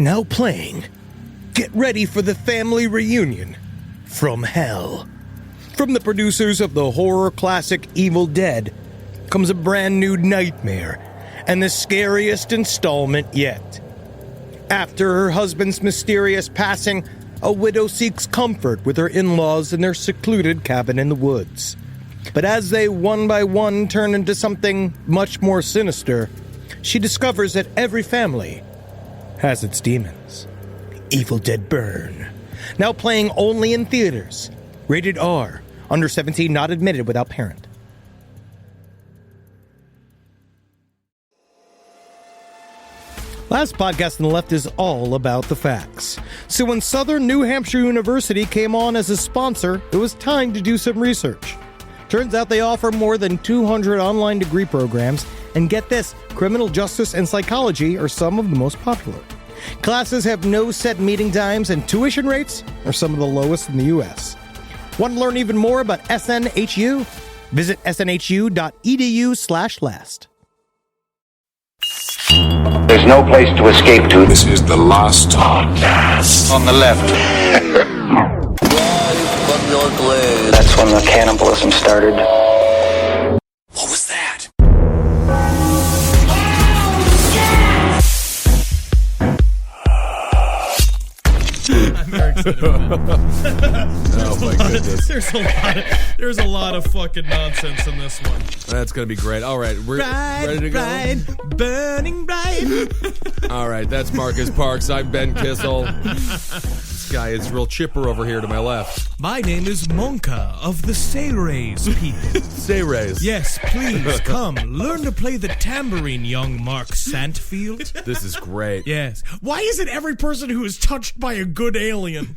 Now playing, get ready for the family reunion from hell. From the producers of the horror classic Evil Dead comes a brand new nightmare and the scariest installment yet. After her husband's mysterious passing, a widow seeks comfort with her in-laws in their secluded cabin in the woods. But as they one by one turn into something much more sinister, she discovers that every family has its demons. Evil Dead Burn. Now playing only in theaters. Rated R. Under 17, not admitted without parent. Last podcast on the left is all about the facts. So when Southern New Hampshire University came on as a sponsor, it was time to do some research. Turns out they offer more than 200 online degree programs, and get this, criminal justice and psychology are some of the most popular. Classes have no set meeting times, and tuition rates are some of the lowest in the U.S. Want to learn even more about SNHU? Visit snhu.edu/last. There's no place to escape to. This is the last podcast. On the left. That's when the cannibalism started. What was that? I'm very excited about that. Oh my goodness. There's a lot of fucking nonsense in this one. That's going to be great. All right, we're ready to go. Burning bright. All right, that's Marcus Parks. I'm Ben Kissel. This guy is real chipper over here to my left. My name is Monka of the Sayrays people. Sayrays. Yes, please come. Learn to play the tambourine, young Mark Santfield. This is great. Yes. Why is it every person who is touched by a good alien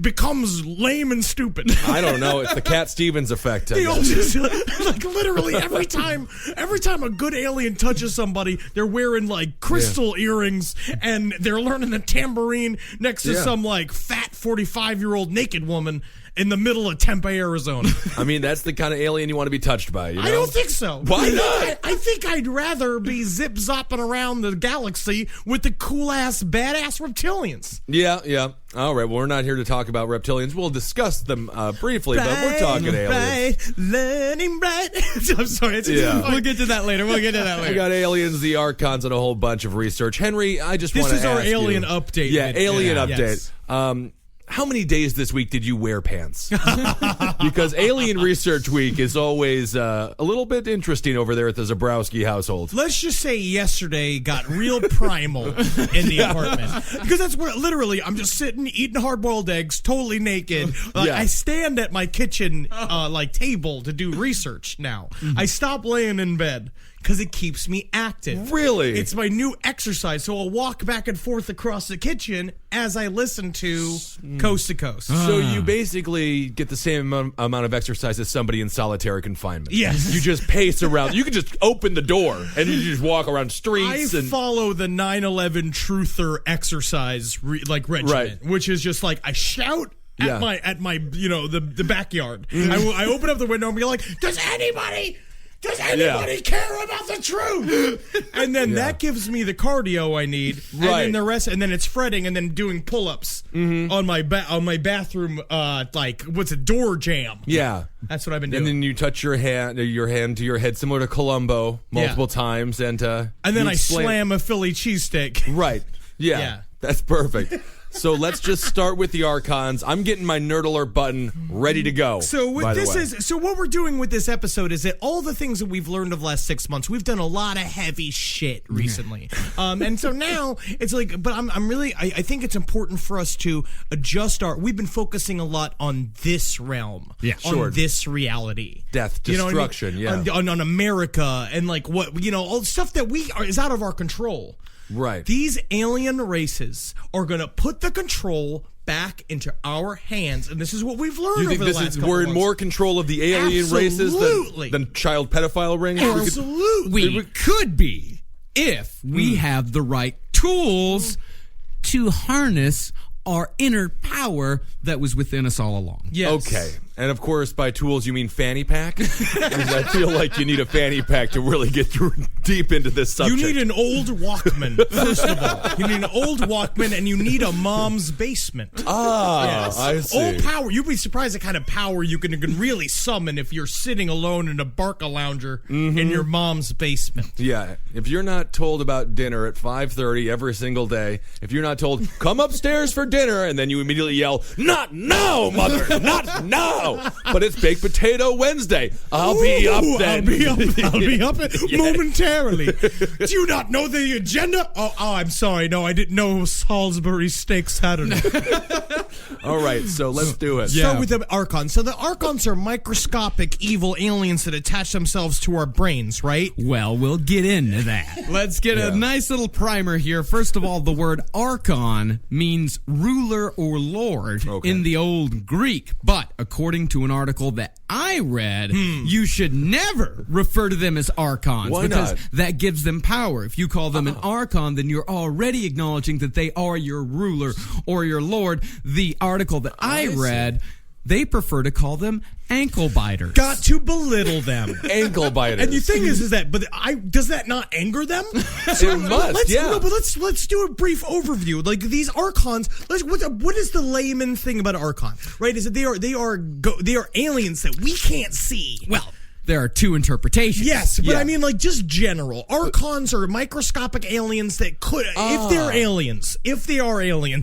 becomes lame and stupid? I don't know. It's the Cat Stevens effect. They all just, like, literally every time a good alien touches somebody, they're wearing like crystal earrings and they're learning the tambourine next to some like fat 45-year-old naked woman in the middle of Tempe, Arizona. I mean, that's the kind of alien you want to be touched by, you know? I don't think so. Why not? I think I'd rather be zip-zopping around the galaxy with the cool-ass, badass reptilians. Yeah. All right, well, we're not here to talk about reptilians. We'll discuss them briefly, but we're talking aliens. Learning bright. I'm sorry. We'll get to that later. We got aliens, the Archons, and a whole bunch of research. Henry, I just want to ask you. This is our alien update. Yeah, alien update. Yes. How many days this week did you wear pants? Because Alien Research Week is always a little bit interesting over there at the Zabrowski household. Let's just say yesterday got real primal in the apartment. Because that's where, literally, I'm just sitting, eating hard-boiled eggs, totally naked. I stand at my kitchen table to do research now. I stop laying in bed because it keeps me active. Really? It's my new exercise. So I'll walk back and forth across the kitchen as I listen to Coast to Coast. So you basically get the same amount of exercise as somebody in solitary confinement. Yes. You just pace around. You can just open the door and you just walk around streets. I follow the 9/11 truther exercise regimen, which is just like I shout at my the backyard. I open up the window and be like, Does anybody care about the truth? And then that gives me the cardio I need. Right. And then the rest, and then it's fretting and then doing pull-ups on my bathroom, door jamb. Yeah. That's what I've been doing. And then you touch your hand to your head, similar to Columbo, multiple times. And then I slam a Philly cheesesteak. Right. Yeah. That's perfect. So let's just start with the Archons. I'm getting my Nerd Alert button ready to go. So what we're doing with this episode is that all the things that we've learned of the last 6 months, we've done a lot of heavy shit recently. And so now it's like, but I think it's important for us to adjust we've been focusing a lot on this realm. Yeah, sure. On this reality. Death, destruction, on America and like what, all the stuff that is out of our control. Right. These alien races are going to put the control back into our hands, and this is what we've learned over the last couple we're months. in more control of the alien races than child pedophile rings? Absolutely. We could be if we have the right tools to harness our inner power that was within us all along. Yes. Okay. And of course, by tools, you mean fanny pack? Because I feel like you need a fanny pack to really get deep into this subject. You need an old Walkman, first of all. You need an old Walkman, and you need a mom's basement. I see. Old power. You'd be surprised the kind of power you can really summon if you're sitting alone in a Barca lounger in your mom's basement. Yeah, if you're not told about dinner at 5:30 every single day, if you're not told, come upstairs for dinner, and then you immediately yell, not now, mother, not now. But it's Baked Potato Wednesday. I'll be up then. I'll be up momentarily. Do you not know the agenda? Oh, I'm sorry. No, I didn't know it was Salisbury Steak Saturday. All right, so let's do it. Start with the Archons. So the Archons are microscopic evil aliens that attach themselves to our brains, right? Well, we'll get into that. Let's get a nice little primer here. First of all, the word Archon means ruler or lord in the Old Greek. But according to an article that I read, you should never refer to them as Archons. Why because not? that gives them power. If you call them an Archon, then you're already acknowledging that they are your ruler or your lord. The article that I read, they prefer to call them ankle biters. Got to belittle them. Ankle biters. And the thing is that, does that not anger them? It must, yeah. No, but let's do a brief overview. Like these Archons, what is the layman thing about Archons? Right? Is that they are aliens that we can't see. Well, there are two interpretations. Yes, but I mean, like, just general. Archons are microscopic aliens that could, if they are aliens,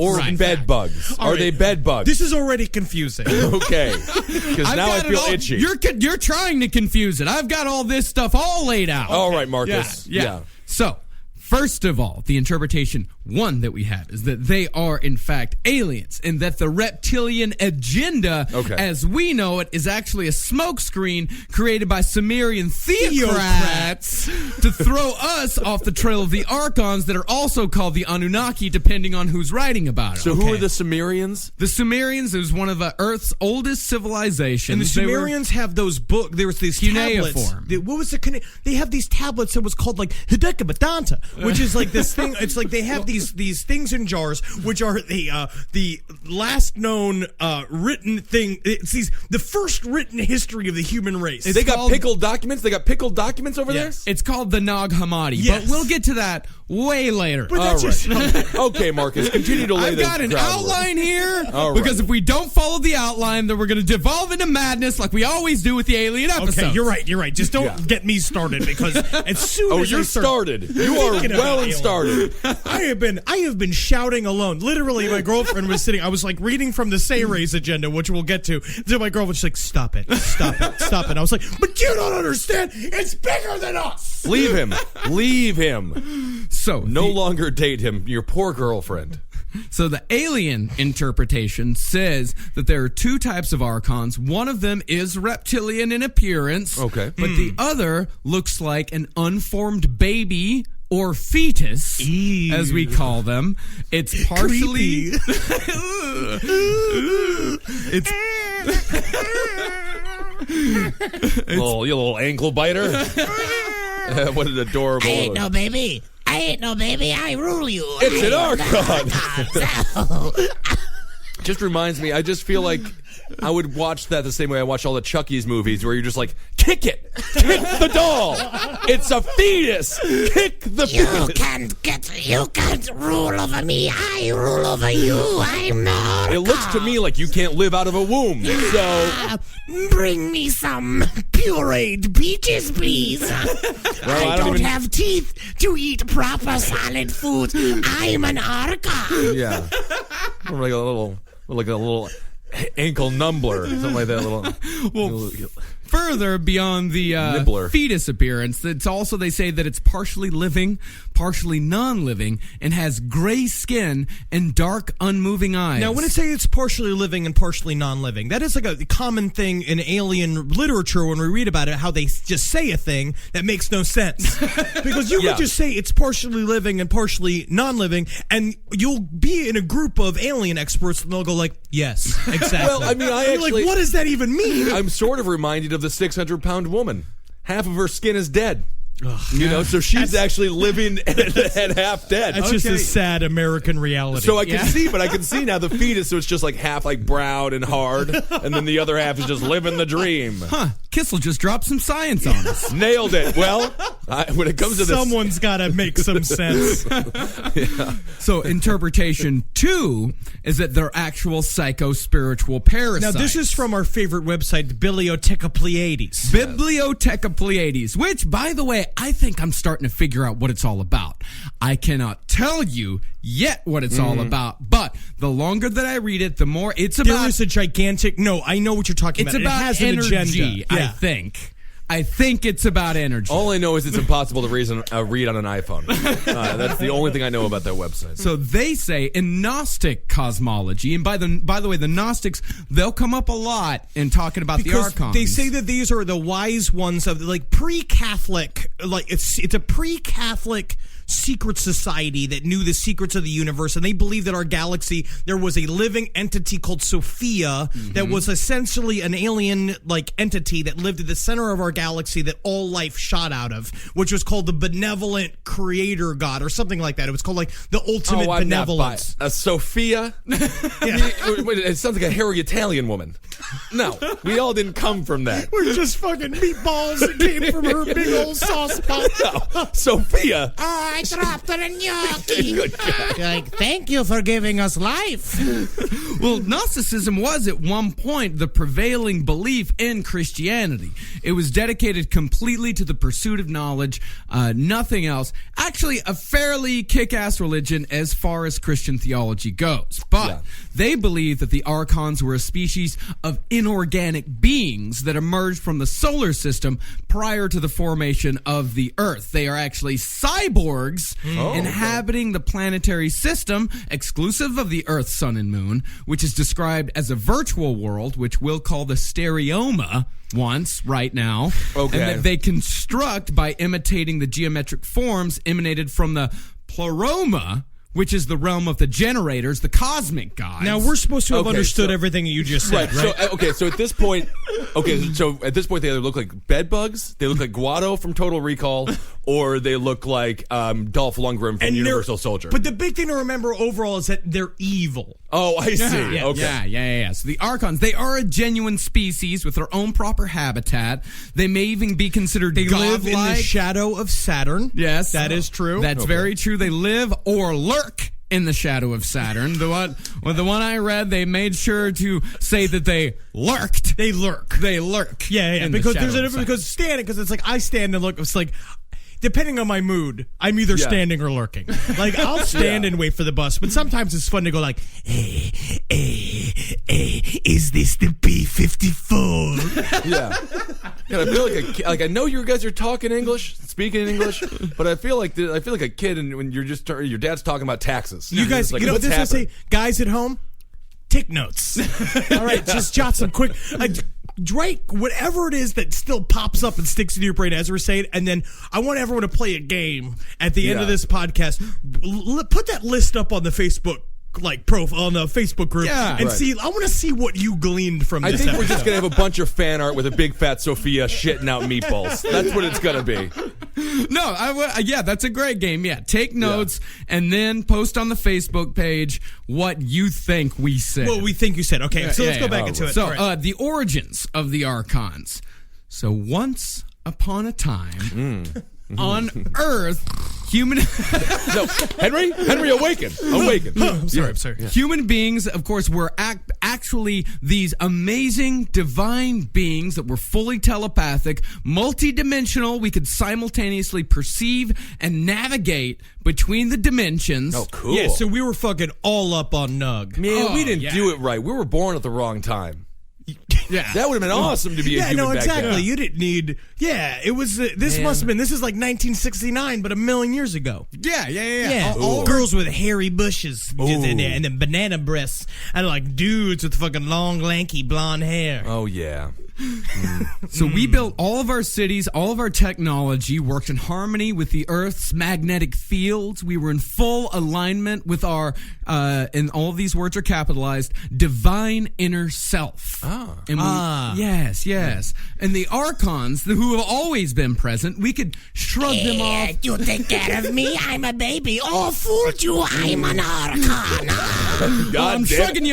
or bed bugs. Are they bed bugs? This is already confusing. Okay, because now I feel itchy. You're trying to confuse it. I've got all this stuff all laid out. All right, Marcus. Yeah. So, first of all, the interpretation one that we have is that they are, in fact, aliens, and that the reptilian agenda, as we know it, is actually a smokescreen created by Sumerian theocrats to throw us off the trail of the Archons that are also called the Anunnaki, depending on who's writing about it. So who are the Sumerians? The Sumerians is one of Earth's oldest civilizations. And the Sumerians have those books. There was these tablets. What was they have these tablets that was called like Hideka which is like this thing. It's like they have these things in jars, which are the last known written thing. It's the first written history of the human race. They got pickled documents. They got pickled documents over there. It's called the Nag Hammadi. Yes. But we'll get to that way later. But that's Okay, Marcus, continue to lay I've got an outline here, because if we don't follow the outline, then we're going to devolve into madness like we always do with the alien episodes. Okay, you're right. Just don't get me started, because as soon as you're started. You are well and started. I have been shouting alone. Literally, my girlfriend was sitting. I was like reading from the Sayres agenda, which we'll get to. So my girlfriend was like, "Stop it! I was like, "But you don't understand. It's bigger than us." Leave him. So no longer date him. Your poor girlfriend. So the alien interpretation says that there are two types of Archons. One of them is reptilian in appearance. Okay. But the other looks like an unformed baby or fetus, as we call them. It's partially... You little ankle biter. What an adorable... I ain't no baby. I rule you. It's an Archon. Just reminds me, I just feel like I would watch that the same way I watch all the Chucky's movies, where you're just like, kick it! Kick the doll! It's a fetus! Kick the fetus! You can't rule over me. I rule over you. I'm not. It looks to me like you can't live out of a womb, so... Bring me some pureed peaches, please. I don't have teeth to eat proper solid foods. I'm an Archon. Yeah. Like a little ankle numbler, something like that. Further beyond the fetus appearance, it's also, they say that it's partially living, partially non-living, and has gray skin and dark, unmoving eyes. Now, when I say it's partially living and partially non-living, that is like a common thing in alien literature when we read about it, how they just say a thing that makes no sense. Because you could just say it's partially living and partially non-living, and you'll be in a group of alien experts, and they'll go like, yes, exactly. Well, I mean, like, what does that even mean? I'm sort of reminded of the 600-pound woman. Half of her skin is dead. So she's actually living and half dead. That's just a sad American reality. So I can see now the fetus, so it's just like half like brown and hard, and then the other half is just living the dream. Huh. Kissel just dropped some science on us. Nailed it. Well, when it comes to this... Someone's got to make some sense. So interpretation 2 is that they're actual psycho-spiritual parasites. Now, this is from our favorite website, the Bibliotheca Pleiades. Bibliotheca Pleiades, which, by the way, I think I'm starting to figure out what it's all about. I cannot tell you yet what it's all about, but the longer that I read it, the more it's about... There is a gigantic... No, I know what you're talking about. It's about it has energy, an agenda. I think. I think it's about energy. All I know is it's impossible to read on an iPhone. That's the only thing I know about that website. So they say in Gnostic cosmology, and by the way, the Gnostics, they'll come up a lot in talking about the Archons. They say that these are the wise ones of like pre-Catholic, like it's a pre-Catholic secret society that knew the secrets of the universe, and they believe that our galaxy, there was a living entity called Sophia that was essentially an alien like entity that lived at the center of our galaxy that all life shot out of, which was called the benevolent creator god or something like that. It was called like the ultimate benevolence. Sophia? It sounds like a hairy Italian woman. No, we all didn't come from that. We're just fucking meatballs that came from her big old sauce pot. No, Sophia. I dropped a gnocchi. Good God. Like, thank you for giving us life. Well, Gnosticism was at one point the prevailing belief in Christianity. It was dedicated completely to the pursuit of knowledge, nothing else. Actually, a fairly kick-ass religion as far as Christian theology goes. But they believed that the Archons were a species of inorganic beings that emerged from the solar system prior to the formation of the Earth. They are actually cyborgs inhabiting the planetary system exclusive of the Earth, Sun, and Moon, which is described as a virtual world, which we'll call the stereoma right now. Okay. And that they construct by imitating the geometric forms emanated from the pleroma, which is the realm of the generators, the cosmic gods. Now, we're supposed to have understood everything you just said, right? So at this point, they either look like bed bugs, they look like Guado from Total Recall, or they look like Dolph Lundgren from Universal Soldier. But the big thing to remember overall is that they're evil. Oh, I see. Yeah. So the Archons, they are a genuine species with their own proper habitat. They may even be considered live in the shadow of Saturn. Yes. That is true. That's very true. They live or lurk in the shadow of Saturn. The one I read, they made sure to say that they lurked. They lurk. Yeah. Because there's a difference. Because it's like I stand and look. It's like, depending on my mood, I'm either standing or lurking. Like, I'll stand and wait for the bus, but sometimes it's fun to go like, hey, is this the B-54? Yeah, I feel like I know you guys are speaking English, but I feel like a kid, and when your dad's talking about taxes. You guys, like, this I say, guys at home, take notes. All right, just jot some quick. Drake, whatever it is that still pops up and sticks in your brain as we're saying, and then I want everyone to play a game at the end of this podcast. Put that list up on the Facebook on the Facebook group see. I want to see what you gleaned from this. I think we're just gonna have a bunch of fan art with a big fat Sophia shitting out meatballs. That's what it's gonna be. No, that's a great game. Yeah, take notes and then post on the Facebook page what you think we said. What we think you said. Okay, so let's go back into it. So, the origins of the Archons. So, once upon a time, on Earth, Henry, awaken. I'm sorry. Yeah. Human beings, of course, were actually these amazing divine beings that were fully telepathic, multidimensional. We could simultaneously perceive and navigate between the dimensions. Oh, cool. Yeah, so we were fucking all up on Nug. Man, we didn't do it right. We were born at the wrong time. Yeah, that would have been awesome to be a human back then. You didn't need. Yeah, it was. This must have been. This is like 1969, but a million years ago. Yeah. All girls with hairy bushes in there, and then banana breasts, and like dudes with fucking long, lanky blonde hair. Oh yeah. So we built all of our cities, all of our technology, worked in harmony with the Earth's magnetic fields. We were in full alignment with our, and all of these words are capitalized, divine inner self. Yes. And the Archons, who have always been present, we could shrug them off. You take care of me. I'm a baby. Oh, fooled you. I'm an Archon. I'm shrugging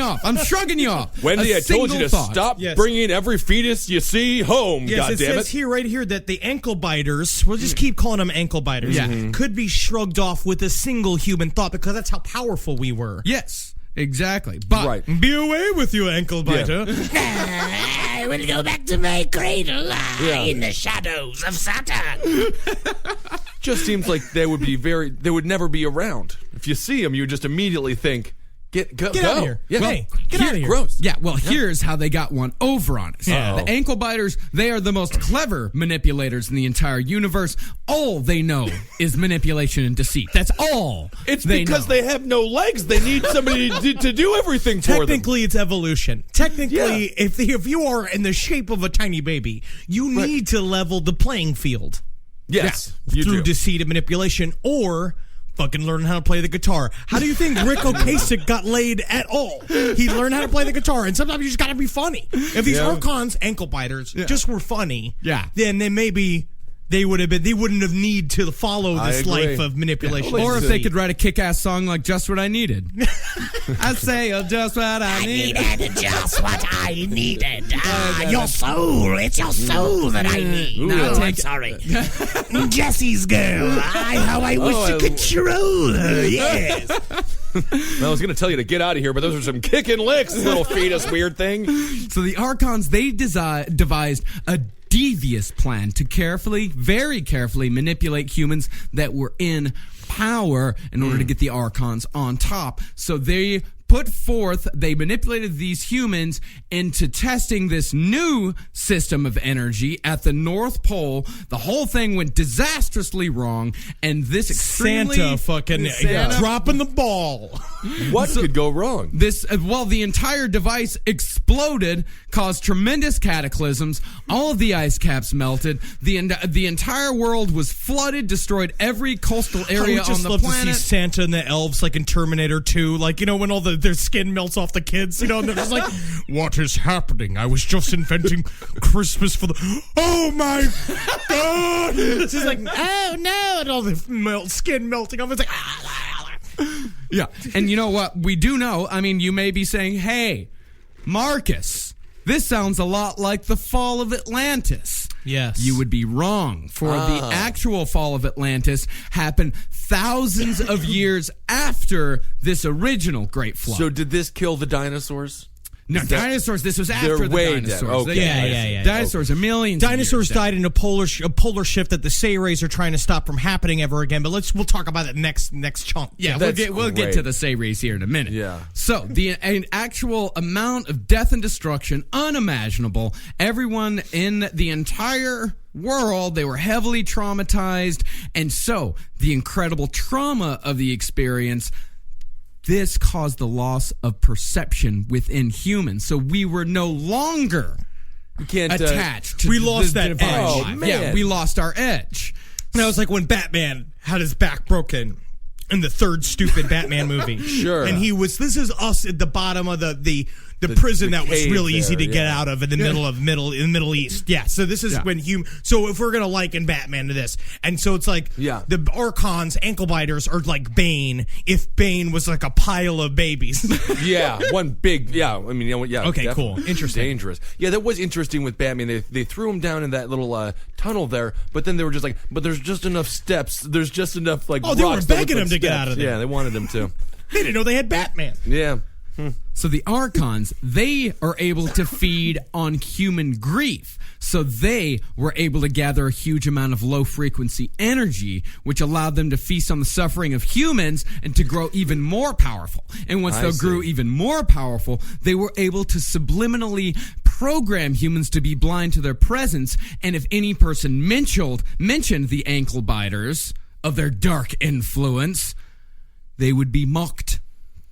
you off. Wendy, I told you to stop Yes. bringing every fetus you see home. Yes, God it damn says it! here, right here, that the ankle biters, we'll just keep calling them ankle biters, could be shrugged off with a single human thought because that's how powerful we were. Yes, exactly. But Be away with you, ankle biter. I will go back to my cradle in the shadows of Saturn. Just seems like they would never be around. If you see them, you would just immediately think, Get out of here. Yeah. Hey, get out of here. Gross. yeah, well, here's how they got one over on us. The ankle biters, they are the most clever manipulators in the entire universe. All they know is manipulation and deceit. That's all. It's they because know. they have no legs. They need somebody to do everything for them. Technically, it's evolution. Technically, if you are in the shape of a tiny baby, you need to level the playing field. Yes, you through do. deceit and manipulation, or fucking learn how to play the guitar. How do you think Rick Ocasek got laid at all? He learned how to play the guitar, and sometimes you just got to be funny. If these Archons, ankle biters, just were funny, then maybe they wouldn't have need to follow this life of manipulation. Or if they could write a kick-ass song like Just What I Needed. I say, just what I needed. Just what I needed. Your soul. It's your soul that I need. I'm sorry. Jesse's girl. How I wish to control her. Yes. I was going to tell you to get out of here, but those are some kicking licks, little fetus weird thing. So the Archons, they devised a devious plan to very carefully manipulate humans that were in power in order to get the Archons on top. So they manipulated these humans into testing this new system of energy at the North Pole. The whole thing went disastrously wrong, and this Santa dropping the ball. What could go wrong? The entire device exploded, caused tremendous cataclysms. All of the ice caps melted. The entire world was flooded, destroyed every coastal area on the love planet. to see Santa and the elves like in Terminator 2, like, when all their skin melts off the kids, and they're just like, what is happening? I was just inventing Christmas for the... Oh my God! It's just like, oh no, and all the skin melting off. It's like... Yeah, and you know what? We do know, you may be saying, hey, Marcus, this sounds a lot like the fall of Atlantis. Yes. You would be wrong. For the actual fall of Atlantis happened thousands of years after this original Great Flood. So did this kill the dinosaurs? No, dinosaurs. This was after the way dinosaurs. dead. Okay. Yeah. Dinosaurs are millions. Dinosaurs of years died in a polar shift that the Say Rays are trying to stop from happening ever again. But we'll talk about it next chunk. Yeah, That's we'll get to the Say Rays here in a minute. Yeah. So an actual amount of death and destruction, unimaginable. Everyone in the entire world, they were heavily traumatized, and so the incredible trauma of the experience, this caused the loss of perception within humans. So we were no longer attached to we lost the that divine edge. life. Man. Yeah, we lost our edge. That was like when Batman had his back broken in the third stupid Batman movie. Sure. And this is us at the bottom of the prison that was cave really easy to there, get out of in the Middle East. Yeah. So this is when so if we're gonna liken Batman to this, and so it's like the Archons, ankle biters, are like Bane if Bane was like a pile of babies. One big. Yeah, Okay, definitely. cool, interesting, dangerous. Yeah, that was interesting with Batman. They threw him down in that little tunnel there, but then they were just like, but there's just enough steps. There's just enough like. Oh, they were rocks that begging look him like to get steps. out of there. Yeah, they wanted him to. They didn't know they had Batman. Yeah. So the Archons, they are able to feed on human grief. So they were able to gather a huge amount of low-frequency energy, which allowed them to feast on the suffering of humans and to grow even more powerful. And once they grew even more powerful, they were able to subliminally program humans to be blind to their presence. And if any person mentioned the ankle biters of their dark influence, they would be mocked,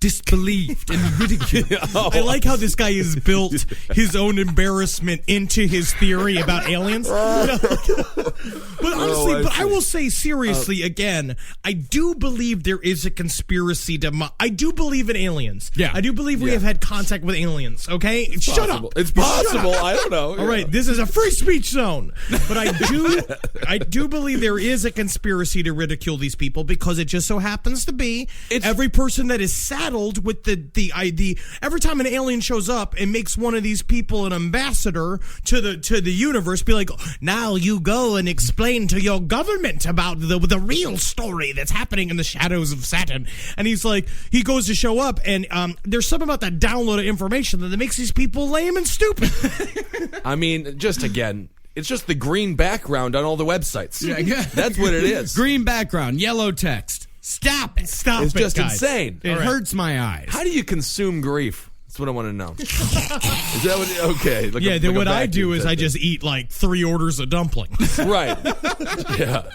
disbelieved and ridiculed. I like how this guy has built his own embarrassment into his theory about aliens. But honestly, I will say seriously again, I do believe there is a conspiracy to. I do believe in aliens. Yeah, I do believe we have had contact with aliens. Okay, shut up. It's possible. I don't know. All right, this is a free speech zone. But I do believe there is a conspiracy to ridicule these people because it just so happens to be every person that is saddled with the every time an alien shows up and makes one of these people an ambassador to the universe, be like, now you go and explain to your government about the real story that's happening in the shadows of Saturn. And he's like, he goes to show up, and there's something about that download of information that makes these people lame and stupid. I mean, just again, it's just the green background on all the websites. Yeah, that's what it is. Green background, yellow text. Stop it. It's just guys. Insane. It hurts my eyes. How do you consume grief? That's what I want to know. Is that what? Okay. Then what I do is I just eat like 3 orders of dumplings. Right. Yeah.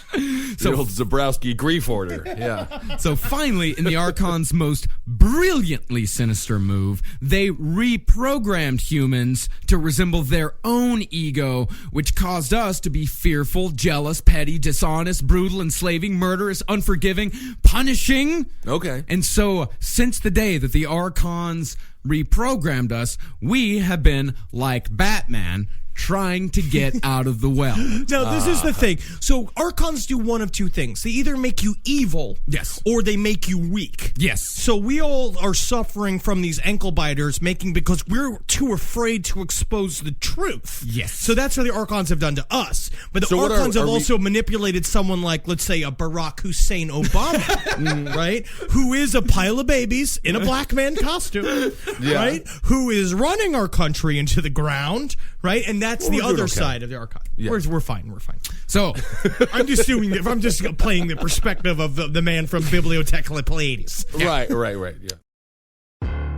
So the old Zabrowski grief order. Yeah. So finally, in the Archons' most brilliantly sinister move, they reprogrammed humans to resemble their own ego, which caused us to be fearful, jealous, petty, dishonest, brutal, enslaving, murderous, unforgiving, punishing. Okay. And so, since the day that the Archons reprogrammed us, we have been like Batman trying to get out of the well. Now, this is the thing. So, Archons do one of two things. They either make you evil, yes, or they make you weak. Yes. So, we all are suffering from these ankle biters because we're too afraid to expose the truth. Yes. So, that's what the Archons have done to us. But the Archons have also manipulated someone like, let's say, a Barack Hussein Obama, right? Who is a pile of babies in a black man costume, right? Who is running our country into the ground, right? And that's the other side of the Archon. Yeah. We're fine. So I'm just doing. I'm just playing the perspective of the man from Bibliotheca Pleiades. Yeah. Right. Yeah.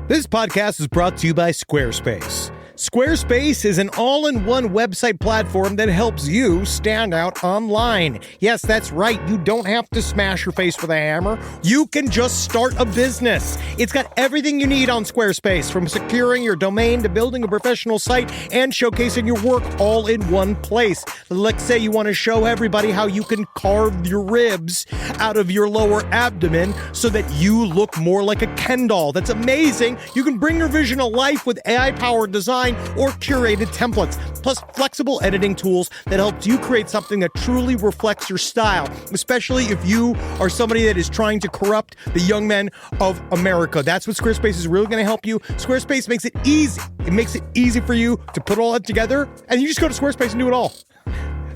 This podcast is brought to you by Squarespace. Squarespace is an all-in-one website platform that helps you stand out online. Yes, that's right. You don't have to smash your face with a hammer. You can just start a business. It's got everything you need on Squarespace, from securing your domain to building a professional site and showcasing your work all in one place. Let's say you want to show everybody how you can carve your ribs out of your lower abdomen so that you look more like a Ken doll. That's amazing. You can bring your vision to life with AI-powered design or curated templates, plus flexible editing tools that helps you create something that truly reflects your style, especially if you are somebody that is trying to corrupt the young men of America. That's what Squarespace is really going to help you. Squarespace makes it easy. It makes it easy for you to put all that together, and you just go to Squarespace and do it all.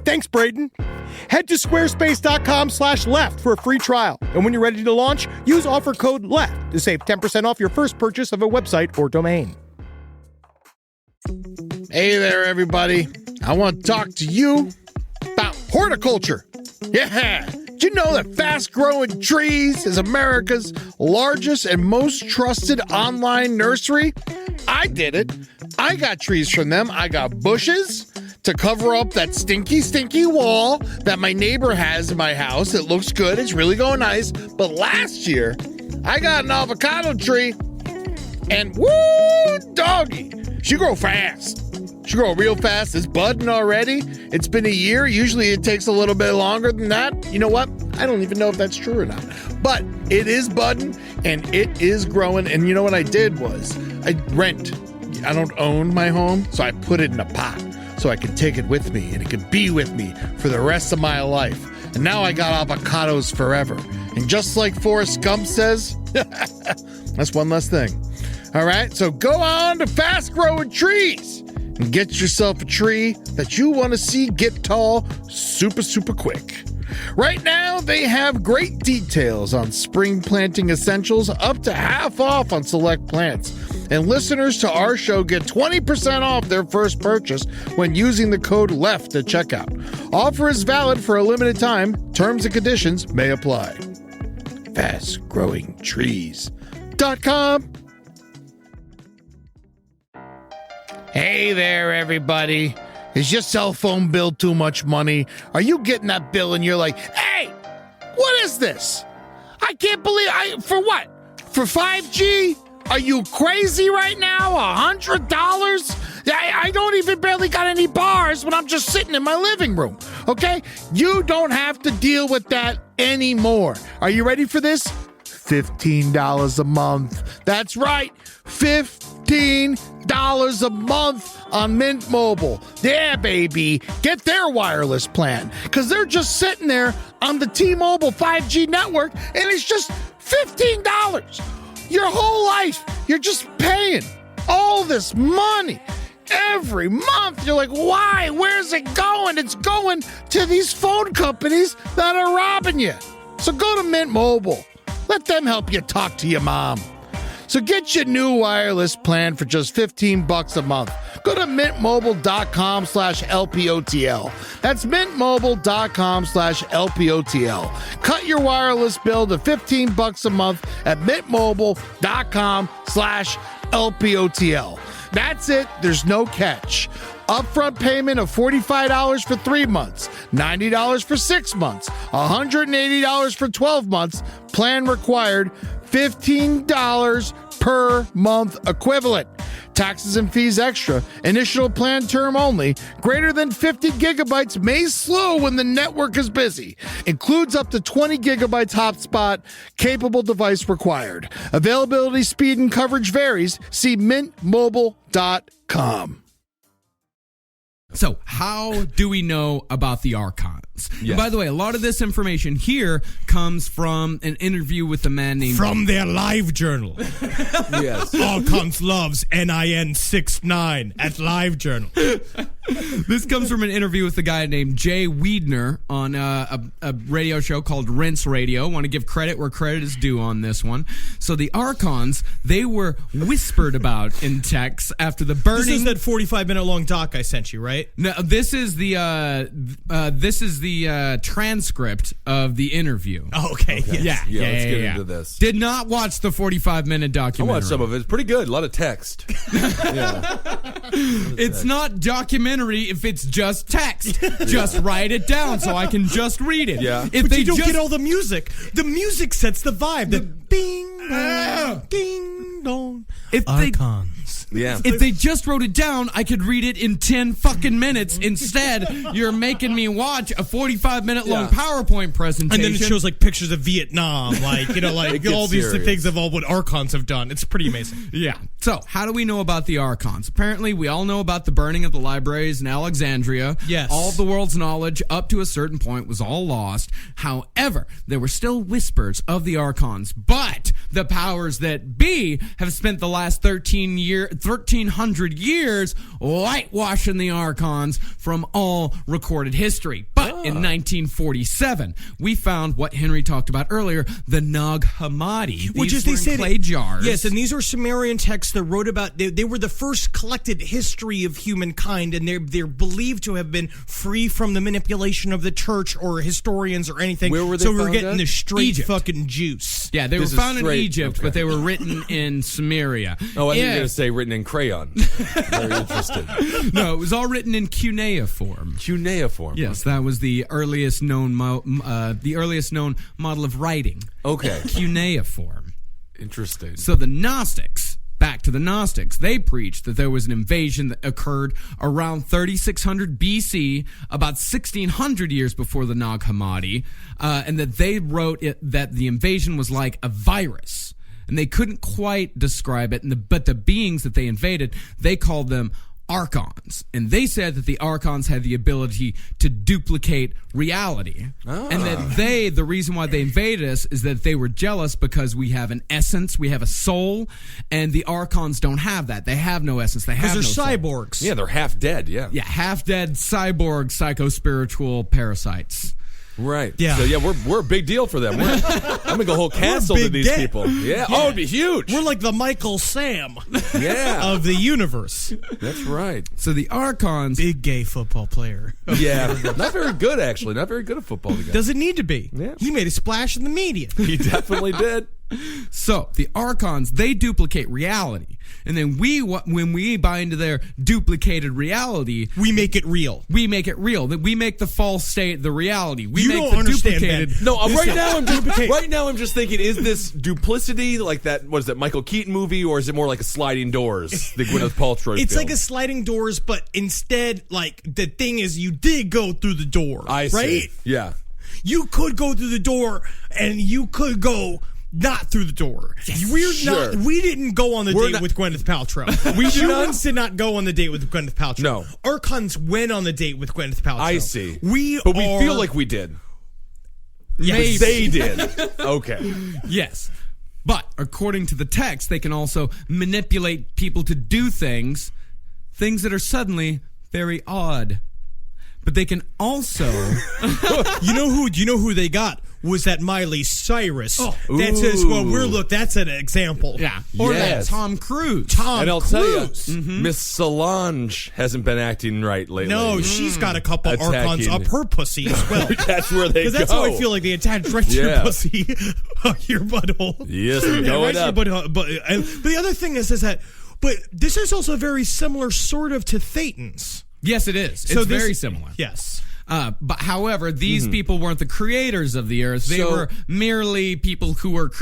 Thanks, Braden. Head to squarespace.com/left for a free trial. And when you're ready to launch, use offer code LEFT to save 10% off your first purchase of a website or domain. Hey there, everybody. I want to talk to you about horticulture. Yeah. Did you know that Fast Growing Trees is America's largest and most trusted online nursery? I did it. I got trees from them. I got bushes to cover up that stinky wall that my neighbor has in my house. It looks good. It's really going nice. But last year, I got an avocado tree, and woo, doggy, she grow fast. She grow real fast. It's budding already. It's been a year. Usually it takes a little bit longer than that. You know what? I don't even know if that's true or not. But it is budding, and it is growing. And you know what I did was I rent. I don't own my home, so I put it in a pot so I can take it with me, and it can be with me for the rest of my life. And now I got avocados forever. And just like Forrest Gump says, that's one less thing. All right, so go on to Fast Growing Trees and get yourself a tree that you want to see get tall super quick. Right now, they have great details on spring planting essentials, up to half off on select plants. And listeners to our show get 20% off their first purchase when using the code LEFT at checkout. Offer is valid for a limited time. Terms and conditions may apply. FastGrowingTrees.com. Hey there, everybody. Is your cell phone bill too much money? Are you getting that bill and you're like, hey, what is this? I can't believe for what? For 5G? Are you crazy right now? $100? I don't even barely got any bars when I'm just sitting in my living room, okay? You don't have to deal with that anymore. Are you ready for this? $15 a month. That's right, $15 a month on Mint Mobile. Yeah, baby. Get their wireless plan, because they're just sitting there on the T-Mobile 5G network, and it's just $15. Your whole life, you're just paying all this money every month. You're like, why? Where's it going? It's going to these phone companies that are robbing you. So go to Mint Mobile. Let them help you talk to your mom. So get your new wireless plan for just $15 a month. Go to mintmobile.com/LPOTL. That's mintmobile.com/LPOTL. Cut your wireless bill to $15 a month at mintmobile.com/LPOTL. That's it. There's no catch. Upfront payment of $45 for 3 months, $90 for 6 months, $180 for 12 months. Plan required, $15 per month equivalent. Taxes and fees extra. Initial plan term only. Greater than 50 gigabytes may slow when the network is busy. Includes up to 20 gigabytes hotspot. Capable device required. Availability, speed, and coverage varies. See mintmobile.com. So, how do we know about the Archons? Yes. By the way, a lot of this information here comes from an interview with a man named... From their live journal. Yes. Archons loves NIN69 at live journal. This comes from an interview with a guy named Jay Wiedner on a radio show called Rinse Radio. Want to give credit where credit is due on this one. So the Archons, they were whispered about in texts after the burning... This is that 45-minute long doc I sent you, right? No, this is the transcript of the interview. Oh, okay. Yes. Yeah, let's get into this. Did not watch the 45-minute I documentary. watched some of it. It's pretty good. A lot of text. It's not documentary if it's just text. Just write it down so I can just read it. Yeah. If But they you don't just get all the music. The music sets the vibe. The bing, bong, ding, dong. If they- Archons. Yeah. If they just wrote it down, I could read it in 10 fucking minutes. Instead, you're making me watch a 45-minute long PowerPoint presentation. And then it shows like pictures of Vietnam, like, you know, like It gets all these serious. things of all what Archons have done. It's pretty amazing. Yeah. So, how do we know about the Archons? Apparently, we all know about the burning of the libraries in Alexandria. Yes. All of the world's knowledge up to a certain point was all lost. However, there were still whispers of the Archons, but the powers that be have spent the last 1,300 years whitewashing the Archons from all recorded history. But in 1947, we found what Henry talked about earlier, the Nag Hammadi. Which is, These they were say in clay jars. Yes, and these are Sumerian texts that wrote about. They were the first collected history of humankind, and they're believed to have been free from the manipulation of the church or historians or anything. Where were they so we're found getting at? the straight Egypt. fucking juice. Yeah, they This were is found in straight- Egypt, okay. but they were written in Sumeria. Oh, I think Yeah. you're going to say written in crayon. Very interested. No, it was all written in cuneiform. Cuneiform. Yes, that was the earliest known model of writing. Okay. Cuneiform. Interesting. So the Gnostics, back to the Gnostics, they preached that there was an invasion that occurred around 3600 BC, about 1600 years before the Nag Hammadi, and that they wrote that the invasion was like a virus. And they couldn't quite describe it, but the beings that they invaded, they called them Archons. And they said that the Archons had the ability to duplicate reality. And that the reason why they invaded us is that they were jealous because we have an essence, we have a soul, and the Archons don't have that. They have no essence. They have no Because soul. they're cyborgs. Yeah, they're half dead. Yeah. Yeah, half-dead, cyborg, psycho-spiritual parasites. Right. Yeah. So, yeah, we're a big deal for them. I'm going to go whole castle to big these deal. people. Yeah. Oh, it'd be huge. We're like the Michael Sam Yeah. of the universe. That's right. So the Archons... Big gay football player. Yeah. Not very good, actually. Not very good at football. The guy. Doesn't need to be. Yeah. He made a splash in the media. He definitely did. So, the Archons, they duplicate reality. And then when we buy into their duplicated reality, we make it real. We make it real. That we make the false state the reality. We You make don't the understand, duplicated. Ben. No, right now I'm just thinking: is this duplicity like that? What is that Michael Keaton movie, or is it more like a sliding doors? The Gwyneth Paltrow. It's film? like a sliding doors, but instead, like the thing is, you did go through the door. I see. Right? Yeah. You could go through the door, and you could go not through the door. Sure. We didn't go on the date not- with Gwyneth Paltrow. Humans did not go on the date with Gwyneth Paltrow. No. Archons went on the date with Gwyneth Paltrow. I see. But we feel like we did. Maybe. They did. Okay. Yes. But according to the text, they can also manipulate people to do things that are suddenly very odd. But they can also Do you know who they got? Was that Miley Cyrus? Oh. That's that's an example. yeah, or Yes. that Tom Cruise. And I'll tell you, Cruise. Miss Solange hasn't been acting right lately. No, she's got a couple Attacking. Archons up her pussy as well. That's where they go. Because that's how I feel like they attach right to your Yeah. pussy, your butthole. Yes, I'm going right to your up. butthole. But the other thing is that, but this is also very similar, sort of, to Thetans. Yes, it is. So It's this- very similar. Yes. But however, these people weren't the creators of the earth. They So- were merely people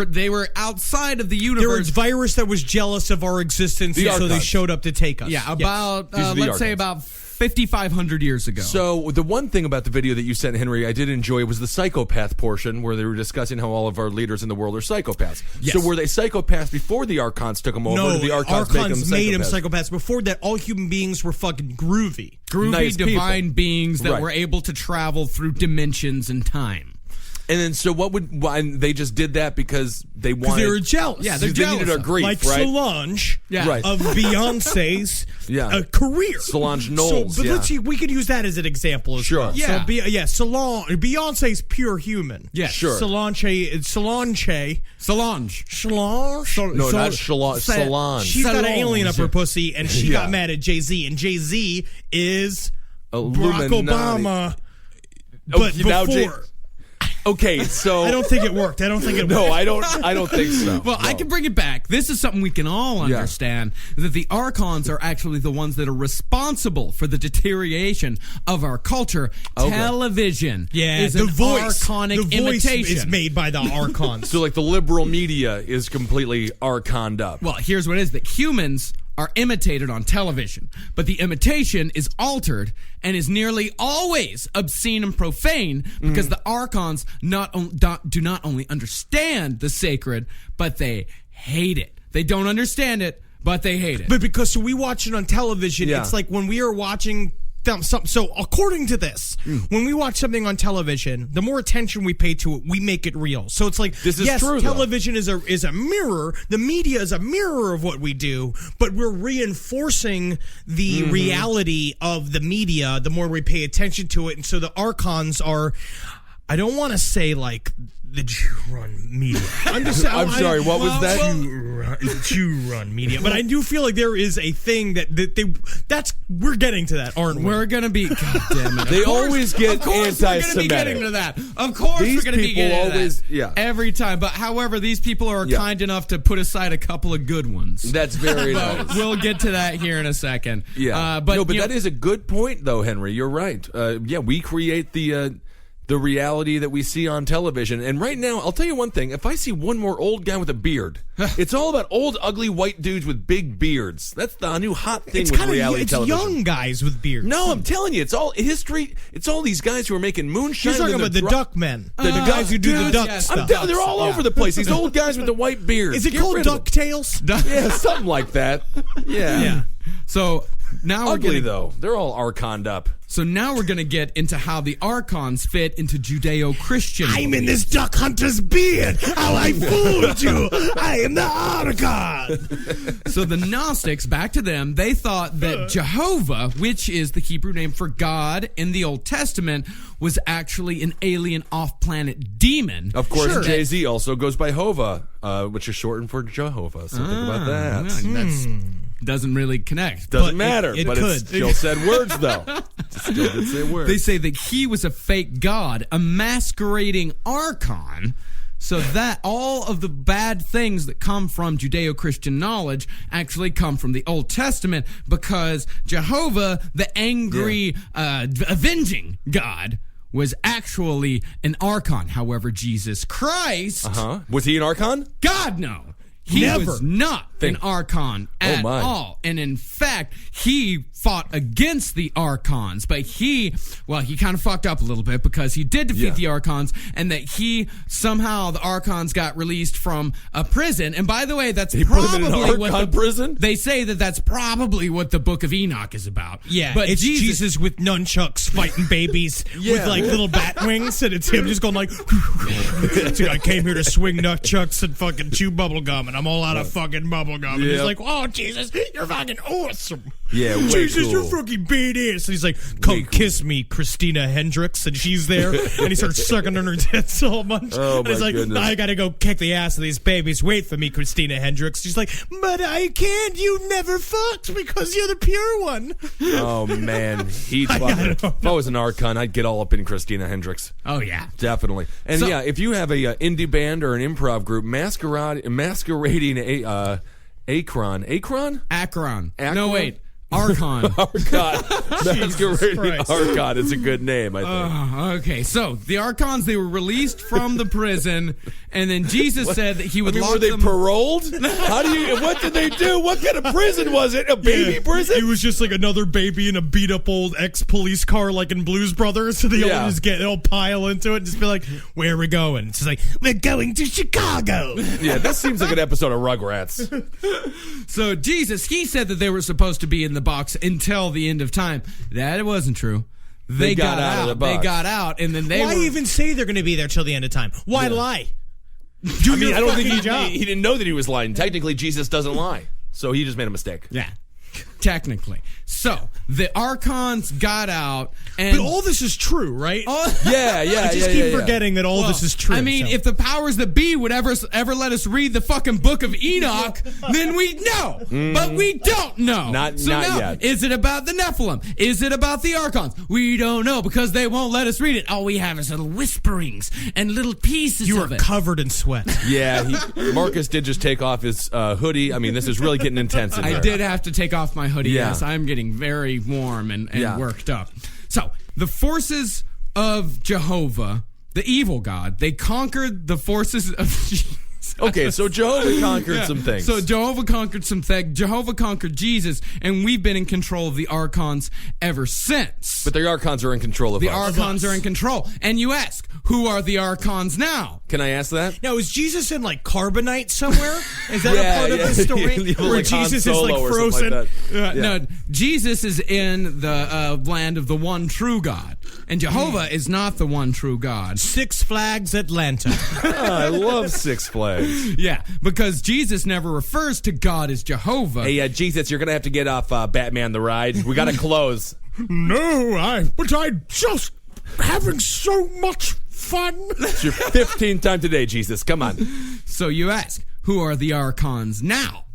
they were outside of the There was universe. a virus that was jealous of our existence, The and so they Archons. showed up to take us. Yeah, Yes. about These are the let's say Archons. about 5,500 years ago. So the one thing about the video that you sent, Henry, I did enjoy was the psychopath portion where they were discussing how all of our leaders in the world are psychopaths. Yes. So were they psychopaths before the Archons took them over? or No, did the Archons made them psychopaths? psychopaths. Before that, all human beings were fucking groovy. groovy nice divine people. beings that Right. were able to travel through dimensions and time. And then, so why they just did that because they wanted. They were jealous. Yeah, they're they jealous needed our of- grief, like right? Solange Yeah. Right. of Beyonce's Yeah. career. Solange Knowles, So, but yeah. let's see, we could use that as an example as Sure. well. Yeah. So, Beyonce's pure human. Yes. Sure. Solange. Solange. No, not Solange. She's got an Solange. alien up her pussy, and she Yeah. got mad at Jay-Z, and Jay-Z is Illuminati. Barack Obama. Oh, But now before, Okay, so I don't think it worked. I don't think it worked. No, I don't think so. Well, I can bring it back. This is something we can all understand, that the Archons are actually the ones that are responsible for the deterioration of our culture. Okay. Television is the an voice. Archonic The voice imitation. is made by the Archons. So, like, the liberal media is completely Archoned up. Well, here's what it is, that humans are imitated on television, but the imitation is altered and is nearly always obscene and profane because the Archons do not only understand the sacred, but they hate it. They don't understand it, but they hate it. But because we watch it on television, Yeah. it's like when we are watching something. So according to this, when we watch something on television, the more attention we pay to it, we make it real. So it's like, This is yes, true, though. television is a mirror. The media is a mirror of what we do, but we're reinforcing the reality of the media the more we pay attention to it. And so the Archons are, I don't want to say like the Jew-run media. I'm just saying. I'm sorry, what was that? Jew-run media. But I do feel like there is a thing we're getting to that, aren't we? We're gonna be. God damn it! They always get Of course, we're gonna be anti-Semitic. getting to that. Of course, These we're gonna be people getting always- to that. yeah. Every time. But however, these people are Yeah. kind enough to put aside a couple of good ones. That's very But nice. we'll get to that here in a second. Yeah, but but you know, that is a good point, though, Henry. You're right. Yeah, we create the reality that we see on television. And right now, I'll tell you one thing. If I see one more old guy with a beard, it's all about old, ugly white dudes with big beards. That's the new hot thing It's with kind of reality television. young guys with beards. No, I'm telling you, it's all history. It's all these guys who are making moonshine. You're talking and about they're the duck men. The duck guys who do the dudes, duck yes. stuff. I'm telling you, they're all over the place. These old guys with the white beards. Is it Get called rid of them. DuckTales? Yeah, something like that. Yeah. Yeah. so now we're Ugly, getting. though. They're all Archoned up. So now we're going to get into how the Archons fit into Judeo-Christian. I'm in this duck hunter's beard. How I fooled you. I am the Archon. So the Gnostics, back to them, they thought that Jehovah, which is the Hebrew name for God in the Old Testament, was actually an alien off-planet demon. Of course, Sure. Jay-Z also goes by Hova, which is shortened for Jehovah. So think about that. That's doesn't really connect. Doesn't But matter, it but could. it still said words, though. Still did say words. They say that he was a fake god, a masquerading archon, So that all of the bad things that come from Judeo-Christian knowledge actually come from the Old Testament, because Jehovah, the angry, avenging God, was actually an Archon. However, Jesus Christ... Was he an Archon? God, no. He was not an Archon at all. And in fact, he fought against the Archons, but he kind of fucked up a little bit, because he did defeat the Archons, and that somehow the Archons got released from a prison. And by the way, that's probably what prison? They say that's probably what the Book of Enoch is about. Yeah, but it's Jesus with nunchucks fighting babies with like little bat wings, and it's him just going like, I came here to swing nunchucks and fucking chew bubble gum, and I'm all out of fucking bubble gum. And he's like, oh, Jesus, you're fucking awesome. Yeah, way Jesus, cool. you're fucking badass. And he's like, come kiss me, Christina Hendricks. And she's there. And he starts sucking on her tits a whole bunch. Oh, and he's like, goodness. I gotta go kick the ass of these babies. Wait for me, Christina Hendricks. She's like, but I can't. You never fucked because you're the pure one. Oh, man. If I was an Archon, I'd get all up in Christina Hendricks. Oh, yeah. Definitely. And if you have a indie band or an improv group masquerading Akron? No, wait. Archon. Archon. Masquerading Archon is a good name, I think. Okay, so the Archons, they were released from the prison, and then Jesus said that he would lock them... Were they paroled? What did they do? What kind of prison was it? A baby prison? It was just like another baby in a beat up old ex-police car like in Blues Brothers. So they all pile into it and just be like, where are we going? It's just like, we're going to Chicago. Yeah, this seems like an episode of Rugrats. So Jesus, he said that they were supposed to be in the box until the end of time. That wasn't true. They got out of the box. They got out, and then Why even say they're going to be there till the end of time? Why lie? I don't think he didn't know that he was lying. Technically, Jesus doesn't lie. So he just made a mistake. Yeah. Technically. So, the Archons got out, and... But all this is true, right? Yeah. I just keep forgetting that all this is true. I mean, if the powers that be would ever let us read the fucking Book of Enoch, then we'd know. But we don't know. Not yet. Is it about the Nephilim? Is it about the Archons? We don't know, because they won't let us read it. All we have is little whisperings and little pieces of it. You are covered in sweat. Yeah, Marcus did just take off his hoodie. I mean, this is really getting intense in there. I did have to take off my hoodie. Yes, I'm getting very warm and worked up. So, the forces of Jehovah, the evil God, they conquered the forces of Jesus. Okay, so Jehovah conquered some things. So Jehovah conquered some things. Jehovah conquered Jesus, and we've been in control of the Archons ever since. But the Archons are in control of us. The Archons are in control. And you ask, who are the Archons now? Can I ask that? Now, is Jesus in, like, carbonite somewhere? Is that a part of the story? Where Jesus is, like, frozen? No, Jesus is in the land of the one true God. And Jehovah is not the one true God. Six Flags Atlanta. I love Six Flags. Yeah, because Jesus never refers to God as Jehovah. Hey, Jesus, you're going to have to get off Batman the Ride. We got to close. No, but I just having so much fun. It's your 15th time today, Jesus. Come on. So you ask, who are the Archons now?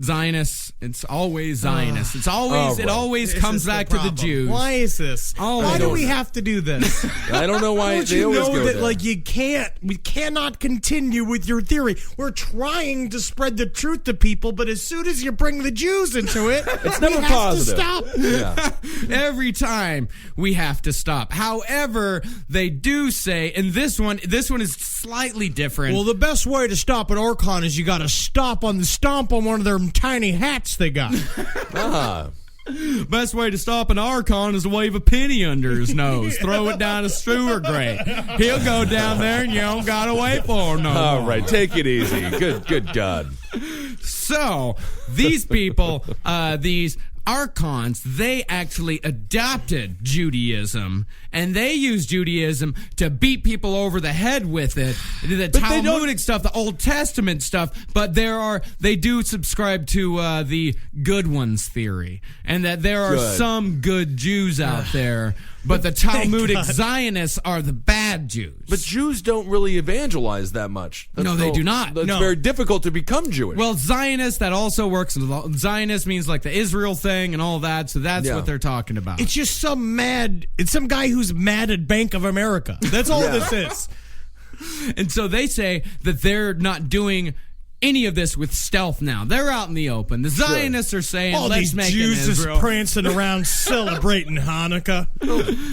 Zionists. It's always Zionists. It's always it always comes back to the Jews. Why is this? Why do we have to do this? I don't know why they always go that there. like we cannot continue with your theory. We're trying to spread the truth to people, but as soon as you bring the Jews into it, it's never positive. Have to stop. Yeah. Every time we have to stop. However, they do say, and this one is slightly different. Well, the best way to stop an Archon is you got to stomp on one of their tiny hats they got. Best way to stop an Archon is to wave a penny under his nose. Throw it down a sewer grate. He'll go down there and you don't gotta wait for him no more. All right, take it easy. Good God. So, these people, these Archons, they actually adopted Judaism, and they used Judaism to beat people over the head with it. The Talmudic stuff, the Old Testament stuff, but they do subscribe to the good ones theory, and that there are some good Jews out there, but the Talmudic Zionists are the bad Jews. But Jews don't really evangelize that much. They do not. It's very difficult to become Jewish. Well, Zionist, that also works. Zionist means like the Israel thing and all that, so that's what they're talking about. It's just some guy who's mad at Bank of America. That's all this is. And so they say that they're not doing any of this with stealth now. They're out in the open. The Zionists are saying, all let's these make Jews an Israel. just prancing around celebrating Hanukkah.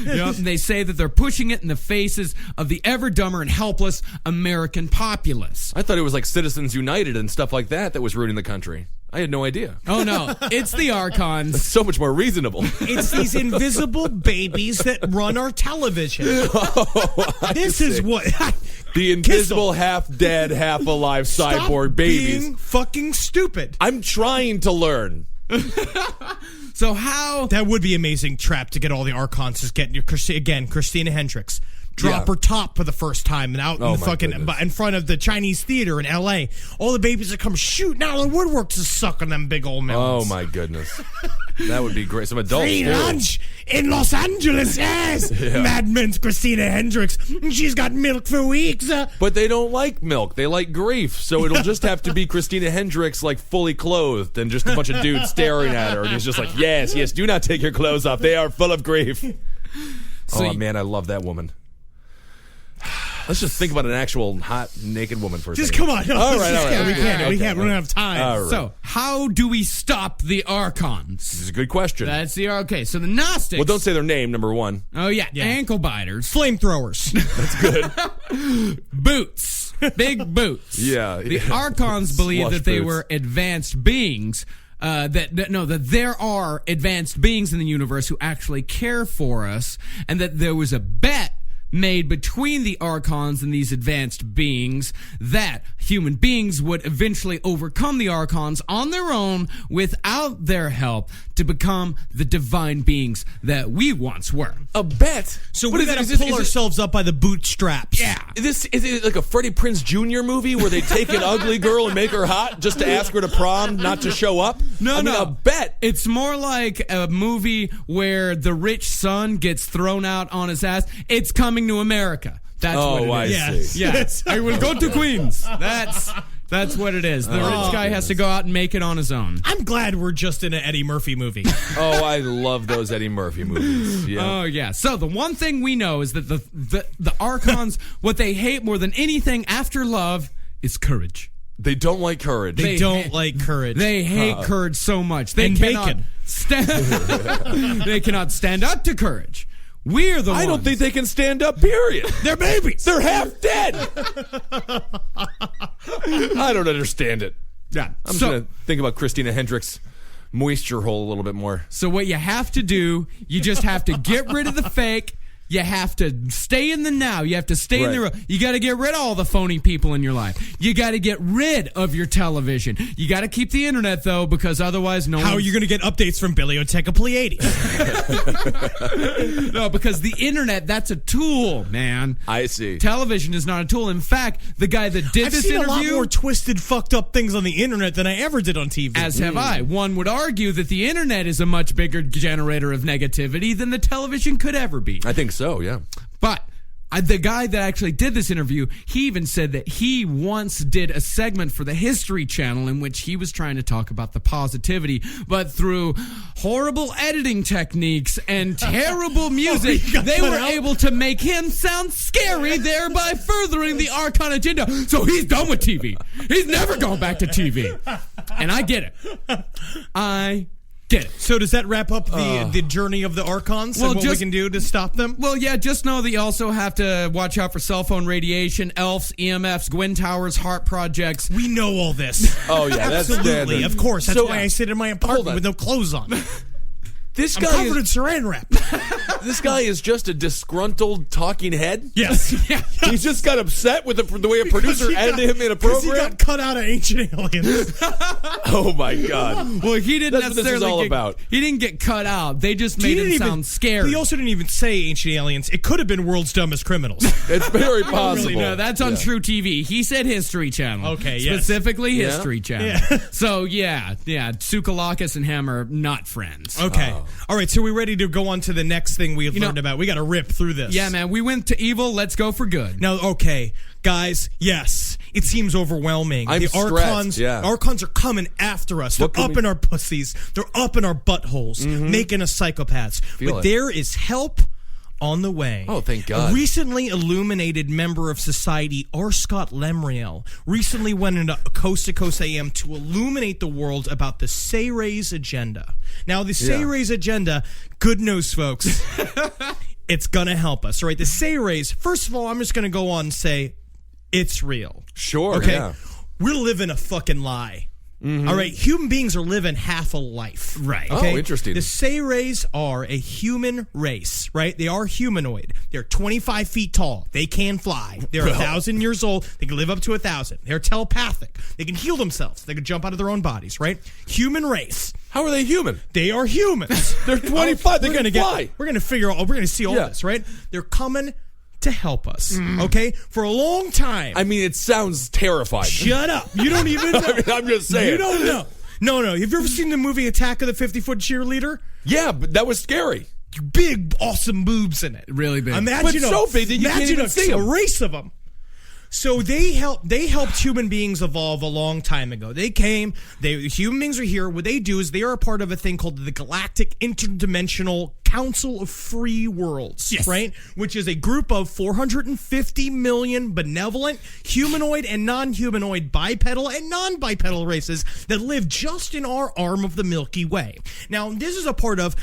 Yep, and they say that they're pushing it in the faces of the ever dumber and helpless American populace. I thought it was like Citizens United and stuff like that was ruining the country. I had no idea. Oh, no. It's the Archons. It's so much more reasonable. It's these invisible babies that run our television. This is what... The invisible, half-dead, half-alive cyborg babies. Being fucking stupid. I'm trying to learn. So how... That would be amazing trap to get all the Archons. Just get your Christina Hendricks. Drop her top for the first time and out in the fucking in front of the Chinese theater in L.A. All the babies that come shooting out of the woodwork to suck on them big old melons. Oh my goodness, that would be great. Some adults. Free lunch in Los Angeles, yes. Mad Men's Christina Hendricks. She's got milk for weeks. But they don't like milk. They like grief. So it'll just have to be Christina Hendricks, like fully clothed, and just a bunch of dudes staring at her, and he's just like, yes, do not take your clothes off. They are full of grief. Man, I love that woman. Let's just think about an actual hot, naked woman for a second. Just come on. No, all right. We can't. We don't have time. All right. So, how do we stop the Archons? This is a good question. Okay, so the Gnostics... Well, don't say their name, number one. Oh, yeah. Ankle biters. Flamethrowers. That's good. Boots. Big boots. Yeah. The Archons believe that they boots. were advanced beings... that there are advanced beings in the universe who actually care for us, and that there was a bet made between the Archons and these advanced beings that human beings would eventually overcome the Archons on their own without their help to become the divine beings that we once were. A bet? So we gotta pull ourselves up by the bootstraps. Yeah. Is it like a Freddie Prinze Jr. movie where they take an ugly girl and make her hot just to ask her to prom not to show up? No. A bet. It's more like a movie where the rich son gets thrown out on his ass. It's Coming to America. That's what it is. I see. Yes. I will go to Queens. That's what it is. The rich guy has to go out and make it on his own. I'm glad we're just in an Eddie Murphy movie. Oh, I love those Eddie Murphy movies. Yeah. Oh, yeah. So the one thing we know is that the Archons, what they hate more than anything after love is courage. They don't like courage. They don't like courage. They hate courage so much. They and cannot bacon. They cannot stand up to courage. We're the ones. I don't think they can stand up, period. They're babies. They're half dead. I don't understand it. Yeah. I'm going to think about Christina Hendricks' moisture hole a little bit more. So what you have to do, you just have to get rid of the fake. You have to stay in the now. You have to stay in the real. You got to get rid of all the phony people in your life. You got to get rid of your television. You got to keep the internet, though, because otherwise How are you going to get updates from Biblioteca Pleiades? No, because the internet, that's a tool, man. I see. Television is not a tool. In fact, the guy that did I've this seen interview... a lot more twisted, fucked up things on the internet than I ever did on TV. As have I. One would argue that the internet is a much bigger generator of negativity than the television could ever be. I think so, yeah. But the guy that actually did this interview, he even said that he once did a segment for the History Channel in which he was trying to talk about the positivity, but through horrible editing techniques and terrible music, they were able to make him sound scary, thereby furthering the Archon agenda. So he's done with TV. He's never gone back to TV. And I get it. I get it. So does that wrap up the journey of the Archons and what we can do to stop them? Well, yeah, just know that you also have to watch out for cell phone radiation, ELFs, EMFs, Gwyn Towers, heart projects. We know all this. Oh, yeah, that's absolutely. standard. Of course. That's why I sit in my apartment with no clothes on. This I'm guy covered in saran wrap. This guy is just a disgruntled talking head? Yes. He just got upset with the way a producer edited him in a program? Because he got cut out of Ancient Aliens. Oh, my God. Well, he didn't That's what this is all about. He didn't get cut out. They just made him sound scary. He also didn't even say Ancient Aliens. It could have been World's Dumbest Criminals. It's very possible. Really, no, that's on True TV. He said History Channel. Okay, yes. Specifically History Channel. Yeah. So, yeah. Tsoukalakis and him are not friends. Okay. All right, so we're ready to go on to the next thing we've learned about. We got to rip through this. Yeah, man. We went to evil. Let's go for good. Now, okay, guys, yes, it seems overwhelming. I'm stressed, Archons are coming after us. They're up in our pussies. They're up in our buttholes, making us psychopaths. But there is help on the way. Oh, thank God. A recently illuminated member of society, R. Scott Lemriel, recently went into Coast to Coast AM to illuminate the world about the Sayres agenda. Now, the Sayres agenda, good news, folks. It's going to help us, right? The Sayres, first of all, I'm just going to go on and say it's real. Sure, okay? yeah. We're living a fucking lie. Mm-hmm. All right, human beings are living half a life. Right. Okay? Oh, interesting. The Sayres are a human race, right? They are humanoid. They're 25 feet tall. They can fly. They're 1,000 years old. They can live up to 1,000. They're telepathic. They can heal themselves. They can jump out of their own bodies, right? Human race. How are they human? They are humans. They're 25. They can fly. We're going to figure out. We're going to see all this, right? They're coming to help us, okay? For a long time. I mean, it sounds terrifying. Shut up. You don't even know. I mean, I'm just saying. You don't know. No. Have you ever seen the movie Attack of the 50-Foot Cheerleader? Yeah, but that was scary. Big, awesome boobs in it. Really big. Imagine But so big that you can't even see a 'em. race of them. So they helped human beings evolve a long time ago. Human beings are here. What they do is they are a part of a thing called the Galactic Interdimensional Council of Free Worlds, right? Which is a group of 450 million benevolent humanoid and non-humanoid bipedal and non-bipedal races that live just in our arm of the Milky Way. Now, this is a part of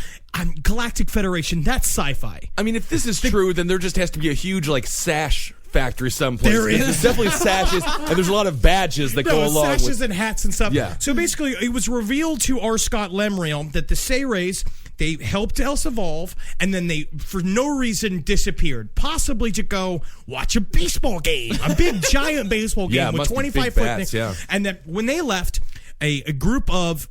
Galactic Federation. That's sci-fi. I mean, if this is true, then there just has to be a huge, sash factory someplace. There is. There's definitely sashes, and there's a lot of badges that go along sashes with... and hats and stuff. Yeah. So basically, it was revealed to R. Scott Lemriel that the Sayres, they helped us evolve, and then they, for no reason, disappeared. Possibly to go watch a baseball game, a big, giant baseball game Yeah, with must be 25 big foot bats, thing. yeah. And then when they left, a group of...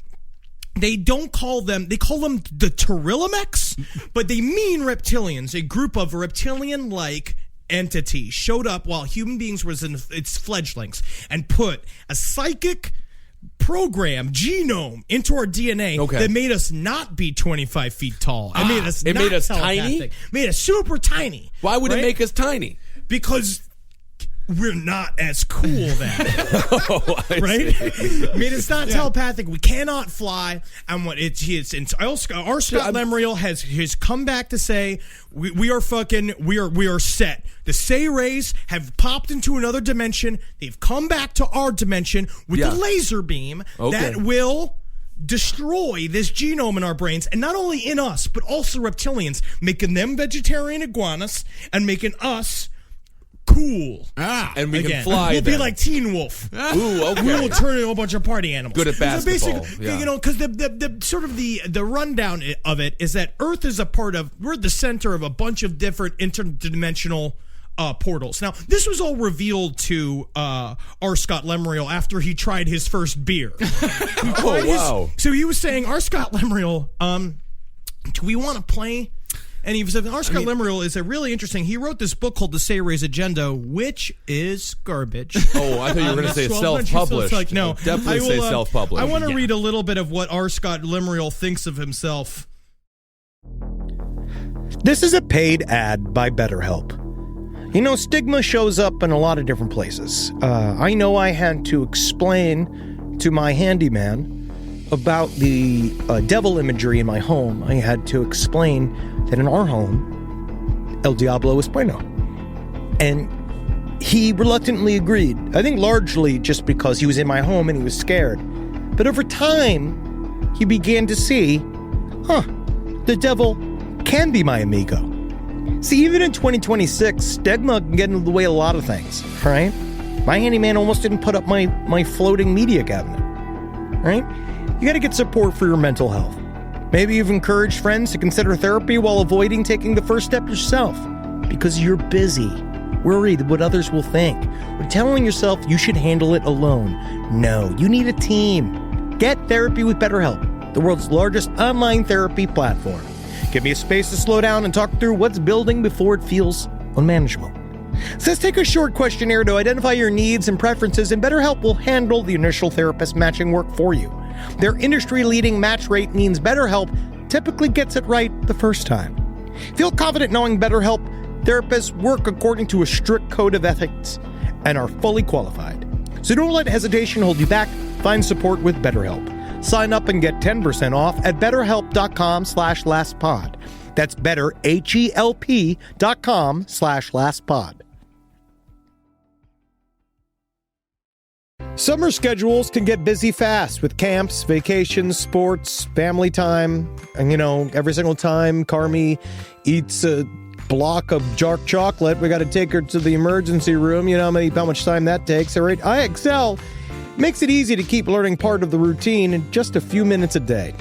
They don't call them, they call them the Pterillimex, but they mean reptilians. A group of reptilian-like entity showed up while human beings was in its fledglings and put a psychic program genome into our DNA that made us not be 25 feet tall. It made us made us tiny? telepathic. Made us super tiny. Why would it make us tiny? Because we're not as cool then. Right? I mean, it's not telepathic. We cannot fly. And what R. Scott Lemriel has come back to say we are set. The Sayres have popped into another dimension. They've come back to our dimension with the laser beam that will destroy this genome in our brains, and not only in us, but also reptilians, making them vegetarian iguanas and making us cool. And we can fly. We'll be like Teen Wolf. Ooh, okay. We will turn into a bunch of party animals. Good at basketball. So basically, because the sort of the rundown of it is that Earth is we're the center of a bunch of different interdimensional portals. Now, this was all revealed to R. Scott Lemriel after he tried his first beer. Wow. So he was saying, R. Scott Lemriel, do we want to play? And he said, R. Scott Lemriel is really interesting. He wrote this book called The Sayres Agenda, which is garbage. Oh, I thought you were going to say self-published. No, definitely say self-published. I want to read a little bit of what R. Scott Lemriel thinks of himself. This is a paid ad by BetterHelp. You know, stigma shows up in a lot of different places. I know I had to explain to my handyman about the devil imagery in my home. I had to explain that in our home, El Diablo es bueno. And he reluctantly agreed. I think largely just because he was in my home and he was scared. But over time, he began to see, the devil can be my amigo. See, even in 2026, stigma can get in the way of a lot of things, right? My handyman almost didn't put up my floating media cabinet, right? You got to get support for your mental health. Maybe you've encouraged friends to consider therapy while avoiding taking the first step yourself because you're busy, worried what others will think, or telling yourself you should handle it alone. No, you need a team. Get therapy with BetterHelp, the world's largest online therapy platform. Give me a space to slow down and talk through what's building before it feels unmanageable. So let's take a short questionnaire to identify your needs and preferences, and BetterHelp will handle the initial therapist matching work for you. Their industry-leading match rate means BetterHelp typically gets it right the first time. Feel confident knowing BetterHelp therapists work according to a strict code of ethics and are fully qualified. So don't let hesitation hold you back. Find support with BetterHelp. Sign up and get 10% off at betterhelp.com/lastpod. That's betterhelp.com/lastpod. Summer schedules can get busy fast with camps, vacations, sports, family time. And, every single time Carmi eats a block of dark chocolate, we got to take her to the emergency room. You know how much time that takes, all right? IXL makes it easy to keep learning part of the routine in just a few minutes a day.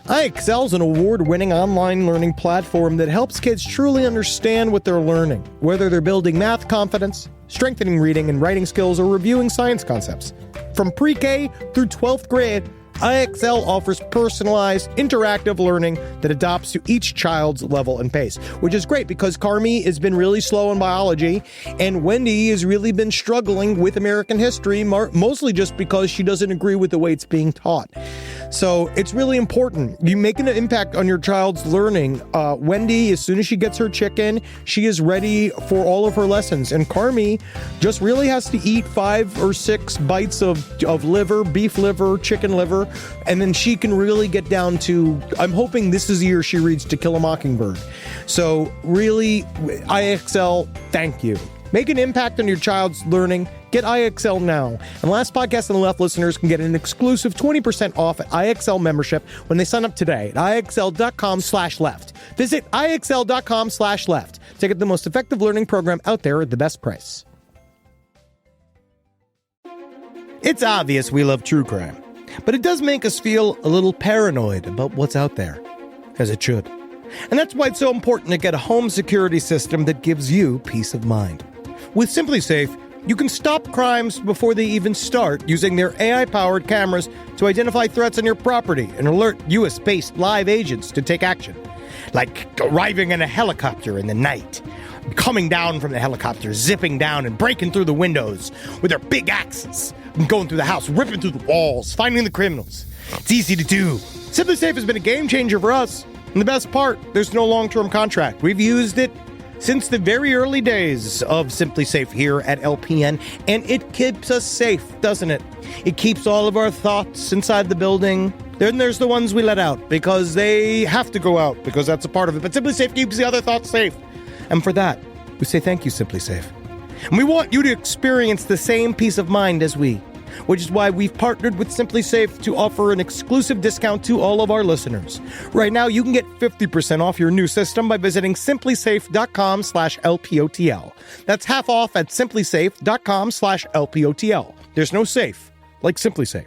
IXL is an award-winning online learning platform that helps kids truly understand what they're learning, whether they're building math confidence, strengthening reading and writing skills, or reviewing science concepts. From pre-K through 12th grade, IXL offers personalized, interactive learning that adapts to each child's level and pace, which is great because Carmi has been really slow in biology, and Wendy has really been struggling with American history, mostly just because she doesn't agree with the way it's being taught. So it's really important. You make an impact on your child's learning. Wendy, as soon as she gets her chicken, she is ready for all of her lessons. And Carmi just really has to eat 5 or 6 bites of liver, beef liver, chicken liver, and then she can really get down to, I'm hoping this is the year she reads To Kill a Mockingbird. So really, IXL, thank you. Make an impact on your child's learning. Get IXL now. And Last Podcast on the Left listeners can get an exclusive 20% off at IXL membership when they sign up today at IXL.com/left. Visit IXL.com/left to get the most effective learning program out there at the best price. It's obvious we love true crime, but it does make us feel a little paranoid about what's out there, as it should. And that's why it's so important to get a home security system that gives you peace of mind. With SimpliSafe, you can stop crimes before they even start using their AI-powered cameras to identify threats on your property and alert US-based live agents to take action. Like arriving in a helicopter in the night, coming down from the helicopter, zipping down and breaking through the windows with their big axes, and going through the house, ripping through the walls, finding the criminals. It's easy to do. SimpliSafe has been a game changer for us. And the best part, there's no long-term contract. We've used it since the very early days of SimpliSafe here at LPN, and it keeps us safe, doesn't it? It keeps all of our thoughts inside the building. Then there's the ones we let out because they have to go out because that's a part of it. But SimpliSafe keeps the other thoughts safe. And for that, we say thank you, SimpliSafe. And we want you to experience the same peace of mind as we, which is why we've partnered with SimpliSafe to offer an exclusive discount to all of our listeners. Right now, you can get 50% off your new system by visiting simplisafe.com/LPOTL. That's half off at simplisafe.com/LPOTL. There's no safe like SimpliSafe.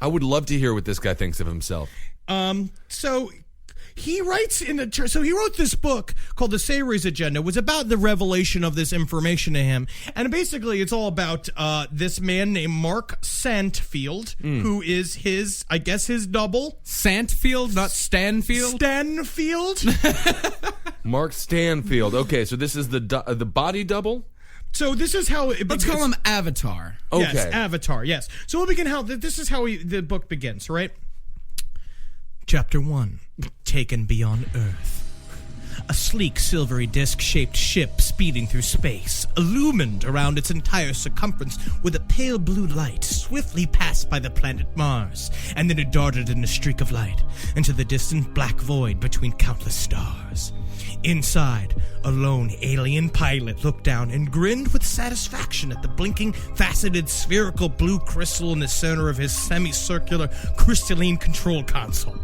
I would love to hear what this guy thinks of himself. So he writes in the church. So he wrote this book called The Savior's Agenda. It was about the revelation of this information to him. And basically it's all about this man named Mark Santfield, who is his double. Santfield, not Stanfield? Stanfield. Mark Stanfield. Okay, so this is the body double? So this is how it Let's call him Avatar. Okay. Yes, Avatar, yes. So we'll begin this is how the book begins, right? Chapter 1, Taken Beyond Earth. A sleek, silvery disc-shaped ship speeding through space, illumined around its entire circumference with a pale blue light, swiftly passed by the planet Mars, and then it darted in a streak of light into the distant black void between countless stars. Inside, a lone alien pilot looked down and grinned with satisfaction at the blinking, faceted, spherical blue crystal in the center of his semicircular, crystalline control console.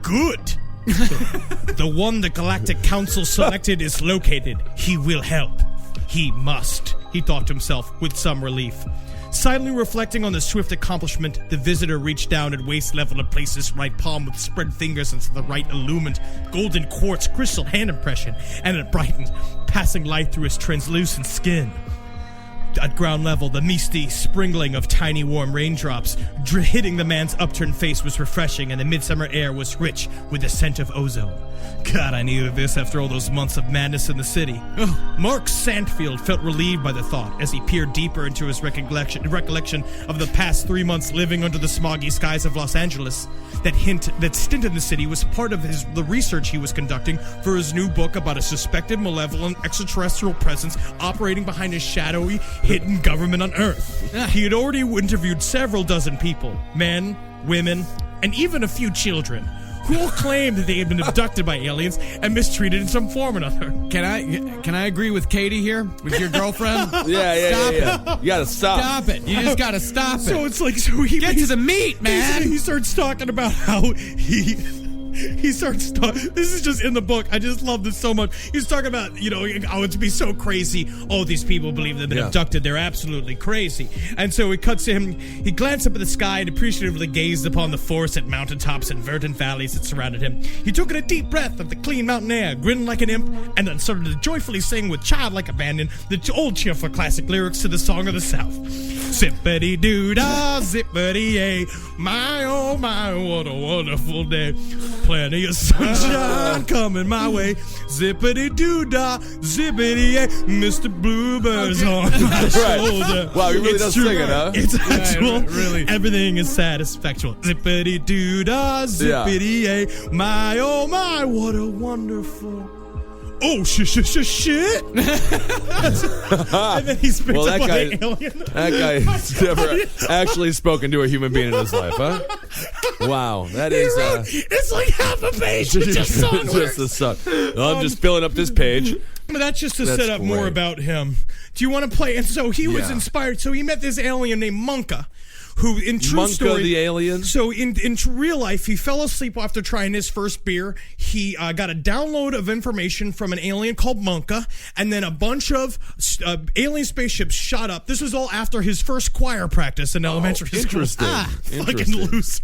Good! The one the Galactic Council selected is located. He will help. He must, he thought to himself with some relief. Silently reflecting on the swift accomplishment, the visitor reached down at waist level to place his right palm with spread fingers into the right illumined golden quartz crystal hand impression, and it brightened, passing light through his translucent skin. At ground level, the misty sprinkling of tiny warm raindrops hitting the man's upturned face was refreshing, and the midsummer air was rich with the scent of ozone. God, I needed this after all those months of madness in the city. Mark Santfield felt relieved by the thought as he peered deeper into his recollection of the past 3 months living under the smoggy skies of Los Angeles. That stint in the city was part of the research he was conducting for his new book about a suspected malevolent extraterrestrial presence operating behind his shadowy, hidden government on Earth. He had already interviewed several dozen people, men, women, and even a few children, who all claimed that they had been abducted by aliens and mistreated in some form or another. Can I agree with Katie here, with your girlfriend? Yeah. Stop it. You gotta stop. Stop it. You just gotta stop it. So it's like, so he Get to the meat, man. He starts talking about how he starts talking. This is just in the book. I just love this so much. He's talking about, oh, it'd be so crazy. Oh, these people believe they've been abducted. They're absolutely crazy. And so it cuts to him. He glanced up at the sky and appreciatively gazed upon the forest at mountaintops and verdant valleys that surrounded him. He took in a deep breath of the clean mountain air, grinned like an imp, and then started to joyfully sing with childlike abandon the old cheerful classic lyrics to the Song of the South. Zippity-doo-dah, zippity-yay, my oh my, what a wonderful day. Plenty of sunshine coming my way. Zippity-doo-dah, zippity-yay, Mr. Bluebird's on my shoulder. Wow, he really does true. sing it, huh? It's actual. really. Everything is satisfactual. Zippity-doo-dah, zippity-yay, my oh my, what a wonderful. Oh, shit. And then he spits Well, up that like guy- an alien. That guy has never actually spoken to a human being in his life, huh? Wow, that is It's like half a page with just song lyrics. just the song. I'm just filling up this page. But that's just to That's set up more great. about him. Do you want to play? And so he was Yeah. inspired. So he met this alien named Monka, who in true Monka story, the alien? So in real life, he fell asleep after trying his first beer. He got a download of information from an alien called Monka, and then a bunch of alien spaceships shot up. This was all after his first choir practice in elementary school. Interesting. Fucking Interesting. loser.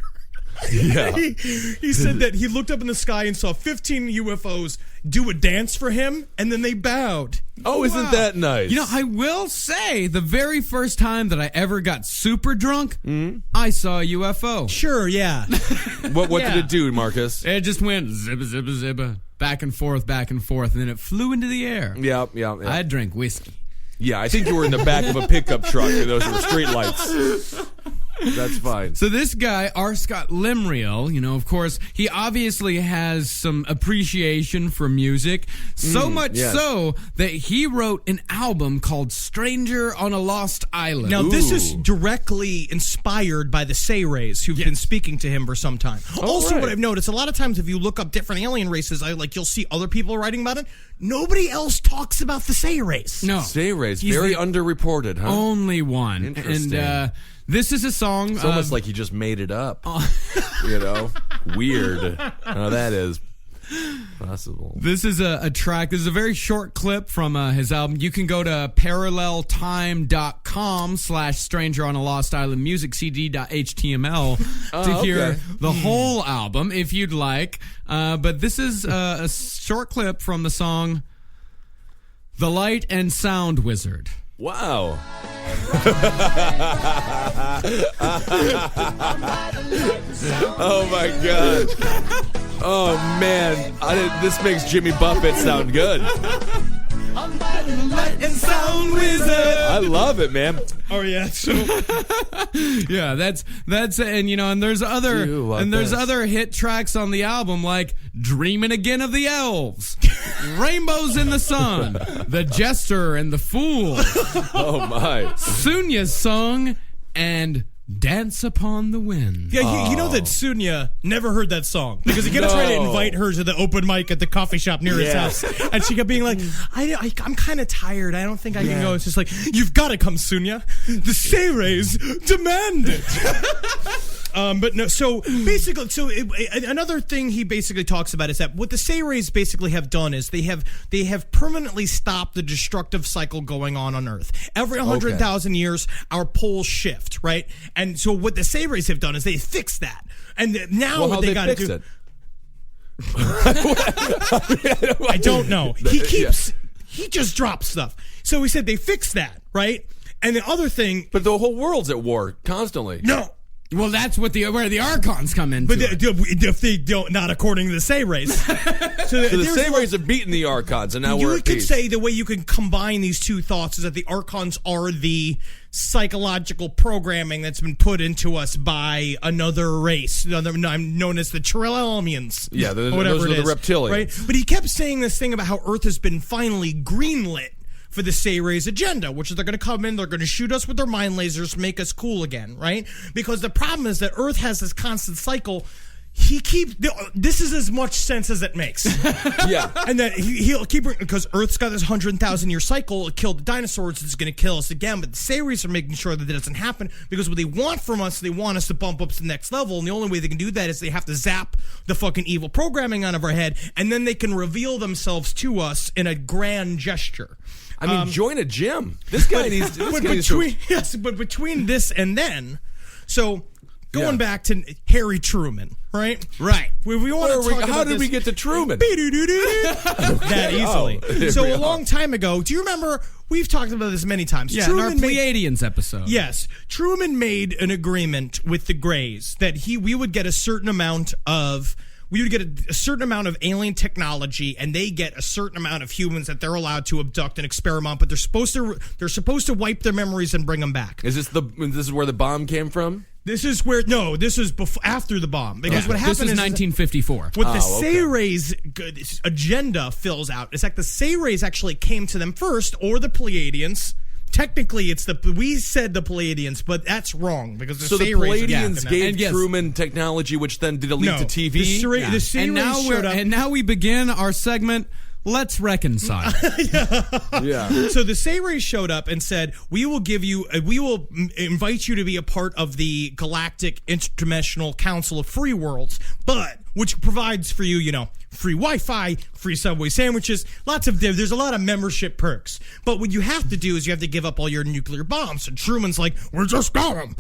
Yeah. He said that he looked up in the sky and saw 15 UFOs do a dance for him, and then they bowed. Oh, isn't that nice? You know, I will say, the very first time that I ever got super drunk, I saw a UFO. Sure, yeah. what Yeah. did it do, Marcus? It just went zibba, zibba, zibba, back and forth, and then it flew into the air. Yeah. I drank whiskey. Yeah, I think you were in the back of a pickup truck, and those were street lights. That's fine. So this guy, R. Scott Limriel, of course, he obviously has some appreciation for music. So much yes. so that he wrote an album called Stranger on a Lost Island. Now, this is Ooh. directly inspired by the Sayrays, who've been speaking to him for some time. Also, right. what I've noticed, a lot of times if you look up different alien races, you'll see other people writing about it. Nobody else talks about the Sayrays. No. Sayrays, He's very the underreported, huh? only one. Interesting. And this is a song. It's almost like he just made it up. Weird. How that is possible. This is a track. This is a very short clip from his album. You can go to paralleltime.com/stranger on a lost island music cd.html to hear the whole album if you'd like. But this is a short clip from the song The Light and Sound Wizard. Wow. Oh my god. Oh man. This makes Jimmy Buffett sound good. Light and Sound Wizard. I love it, man. Oh, yeah. So, Yeah, that's and there's other hit tracks on the album like Dreamin' Again of the Elves, Rainbows in the Sun, The Jester and the Fool, Oh my. Sunya's Song, and Dance Upon the Wind. yeah, you know that Sunya never heard that song because he kept trying to No. invite her to the open mic at the coffee shop near his Yes. house. And she kept being like, I'm kind of tired. I don't think I can go. It's just like, you've got to come, Sunya. The Sayrays demand it. But no, so basically, another thing he basically talks about is that what the Sayrays basically have done is they have permanently stopped the destructive cycle going on Earth. Every 100,000 years, our poles shift, right? And so what the Sayrays have done is they fixed that. And now Well, what how they they got to fixed do, it? I don't know. He just drops stuff. So he said they fixed that, right? And the other thing, But the whole world's at war constantly. no. Well, that's where the Archons come in. But if they don't, not according to the Sayrays. So the Sayrays have beaten the Archons, and now we're You at could peace. say the way you can combine these two thoughts is that the Archons are the psychological programming that's been put into us by another race, known as the Trillelmians. Yeah, or whatever those are it the is, reptilians. right? But he kept saying this thing about how Earth has been finally greenlit for the Sayres agenda, which is they're going to come in, they're going to shoot us with their mind lasers, make us cool again, right? Because the problem is that Earth has this constant cycle. This is as much sense as it makes. Yeah. And that he'll keep, because Earth's got this 100,000-year cycle. It killed the dinosaurs. It's going to kill us again. But the Sayres are making sure that doesn't happen, because what they want from us, they want us to bump up to the next level. And the only way they can do that is they have to zap the fucking evil programming out of our head, and then they can reveal themselves to us in a grand gesture. I mean, join a gym. This guy needs. But between this and then, so. Going back to Harry Truman, right? Right. We want to talk about how did we get to Truman? That easily. So a long time ago, do you remember, we've talked about this many times. Yeah, in our Pleiadians episode. Yes. Truman made an agreement with the Greys that we would get a certain amount of alien technology, and they get a certain amount of humans that they're allowed to abduct and experiment, but they're supposed to wipe their memories and bring them back. Is this where the bomb came from? This is after the bomb, because what happened is 1954. What the Sayres agenda fills out is like the Sayres actually came to them first, or the Pleiadians. Technically, we said the Pleiadians, but that's wrong, because the the Pleiadians gave Truman technology, which then did a leap to TV. The Sayres showed up. And now we begin our segment. Let's reconcile. Yeah. So the Sayres showed up and said, we will invite you to be a part of the Galactic Interdimensional Council of Free Worlds, which provides for you, free Wi-Fi, free Subway sandwiches, there's a lot of membership perks. But what you have to do is you have to give up all your nuclear bombs. And Truman's like, we just got them.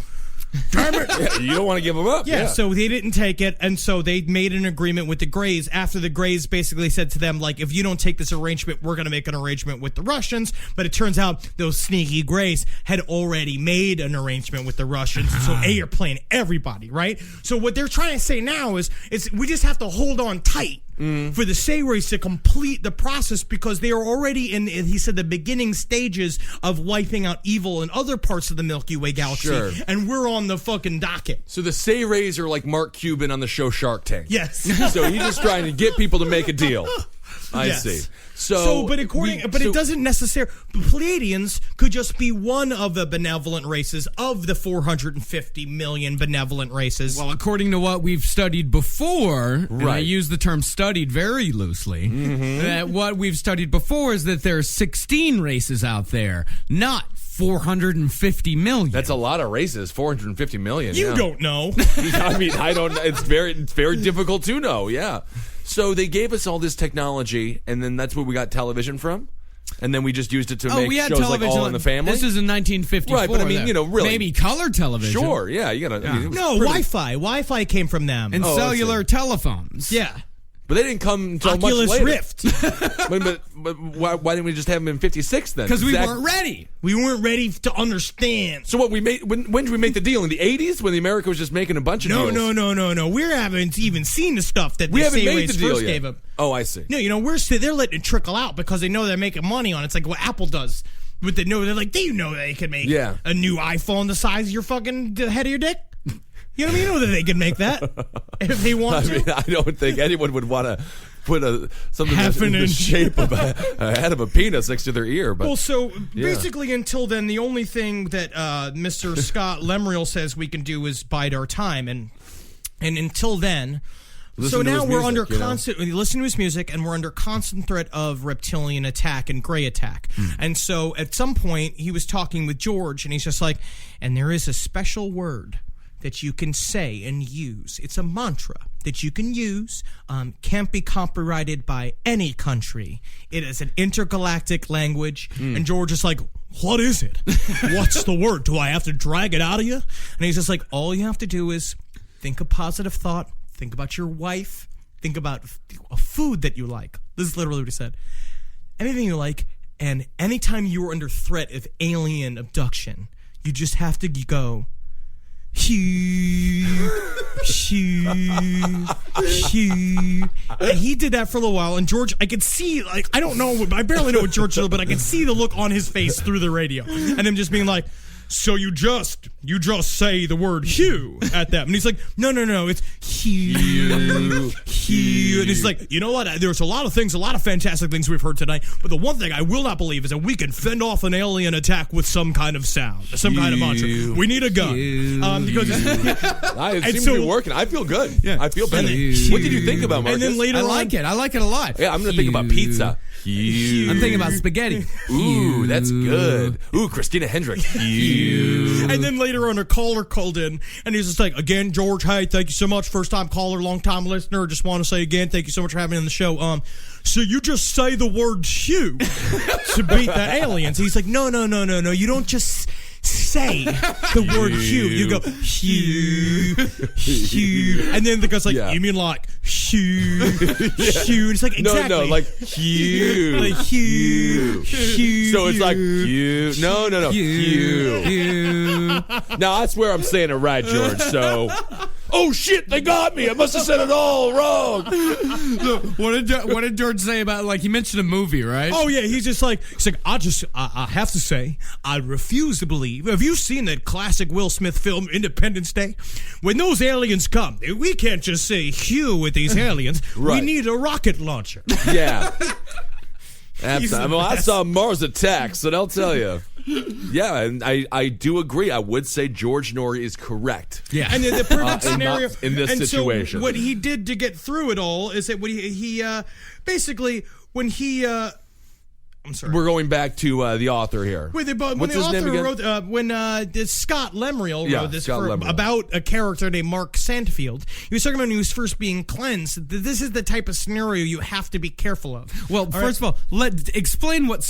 Damn it. Yeah, you don't want to give them up. Yeah, so they didn't take it, and so they made an agreement with the Greys after the Greys basically said to them, like, if you don't take this arrangement, we're going to make an arrangement with the Russians. But it turns out those sneaky Greys had already made an arrangement with the Russians, so you're playing everybody, right? So what they're trying to say now is we just have to hold on tight for the Sayres to complete the process, because they are already in, he said, the beginning stages of wiping out evil in other parts of the Milky Way galaxy. Sure. And we're on the fucking docket. So the Sayres are like Mark Cuban on the show Shark Tank. Yes. So he's just trying to get people to make a deal. I see. It doesn't necessarily. The Pleiadians could just be one of the benevolent races of the 450 million benevolent races. Well, according to what we've studied before, and I use the term studied very loosely, that what we've studied before is that there are 16 races out there, not 450 million. That's a lot of races, 450 million. You don't know. I mean, I don't know. It's very difficult to know, yeah. So they gave us all this technology, and then that's where we got television from? And then we just used it to make shows like All in the Family? This is in 1954. Right, but I mean, really. Maybe color television. Sure, yeah. You gotta. I mean, Wi-Fi. Wi-Fi came from them. And cellular telephones. Yeah. But they didn't come until Oculus much later. Rift. but why didn't we just have them in 56 then? Because we weren't ready. We weren't ready to understand. So what we made? When did we make the deal? In the 80s, when the America was just making a bunch of deals? No. We haven't even seen the stuff that we the haven't made the Sayres deal first yet. gave them. Oh, I see. No, they're letting it trickle out because they know they're making money on it. It's like what Apple does. But they're like, they can make a new iPhone the size of your fucking head of your dick. You know that they can make that if they want to. I mean, I don't think anyone would want to put something that's in the shape of a head of a penis next to their ear. But well, so basically, until then, the only thing that Mr. Scott Lemriel says we can do is bide our time, and until then. Listen to his we're music, under constant. We listen to his music, and we're under constant threat of reptilian attack and gray attack. And so, at some point, he was talking with George, and he's just like, "And there is a special word that you can say and use. It's a mantra that you can use. Can't be copyrighted by any country. It is an intergalactic language." And George is like, "What is it? What's the word? Do I have to drag it out of you?" And he's just like, "All you have to do is think a positive thought. Think about your wife. Think about a food that you like." This is literally what he said. "Anything you like, and anytime you are under threat of alien abduction, you just have to go, shoo, shoo, shoo." And he did that for a little while, and George, I could see, I don't know, I barely know what George did, but I could see the look on his face through the radio, and him just being like, so you just say the word Hugh at them. And he's like, no, it's Hugh. Hugh. And he's like, you know what? There's a lot of fantastic things we've heard tonight, but the one thing I will not believe is that we can fend off an alien attack with some kind of sound, some kind of mantra. We need a gun. Because it seems to be working. I feel good. Yeah. I feel better. What did you think about, Marcus? And then later I like it a lot. Yeah, I'm going to think about pizza. Hugh. I'm thinking about spaghetti. Ooh, that's good. Ooh, Christina Hendricks. Hugh. And then later on, a caller called in, and he's just like, again, George, hey, thank you so much. First-time caller, long-time listener. Just want to say again, thank you so much for having me on the show. So you just say the word Hugh to beat the aliens. He's like, no. You don't just say the word Hugh. You go, Hugh. And then the guy's like, you mean like Hugh? Hugh. It's like, exactly. No, like Hugh. Like Hugh. So it's like Hugh. No. Hugh. Now, that's where I'm saying it right, George. So, oh shit, they got me. I must have said it all wrong. What did George say about, like, he mentioned a movie, right? Oh yeah, he's like, I have to say, I refuse to believe. Have you seen that classic Will Smith film, Independence Day? When those aliens come, we can't just say Hugh with these aliens. Right. We need a rocket launcher. Yeah. Absolutely. I saw Mars Attacks, and I'll tell you. Yeah, and I do agree. I would say George Norrie is correct. Yeah, and the perfect scenario in this situation. So what he did to get through it all is that when he I'm sorry. We're going back to the author here. When Scott Lemriel wrote this about a character named Mark Sandfield, he was talking about when he was first being cleansed. This is the type of scenario you have to be careful of. Well, first of all, explain what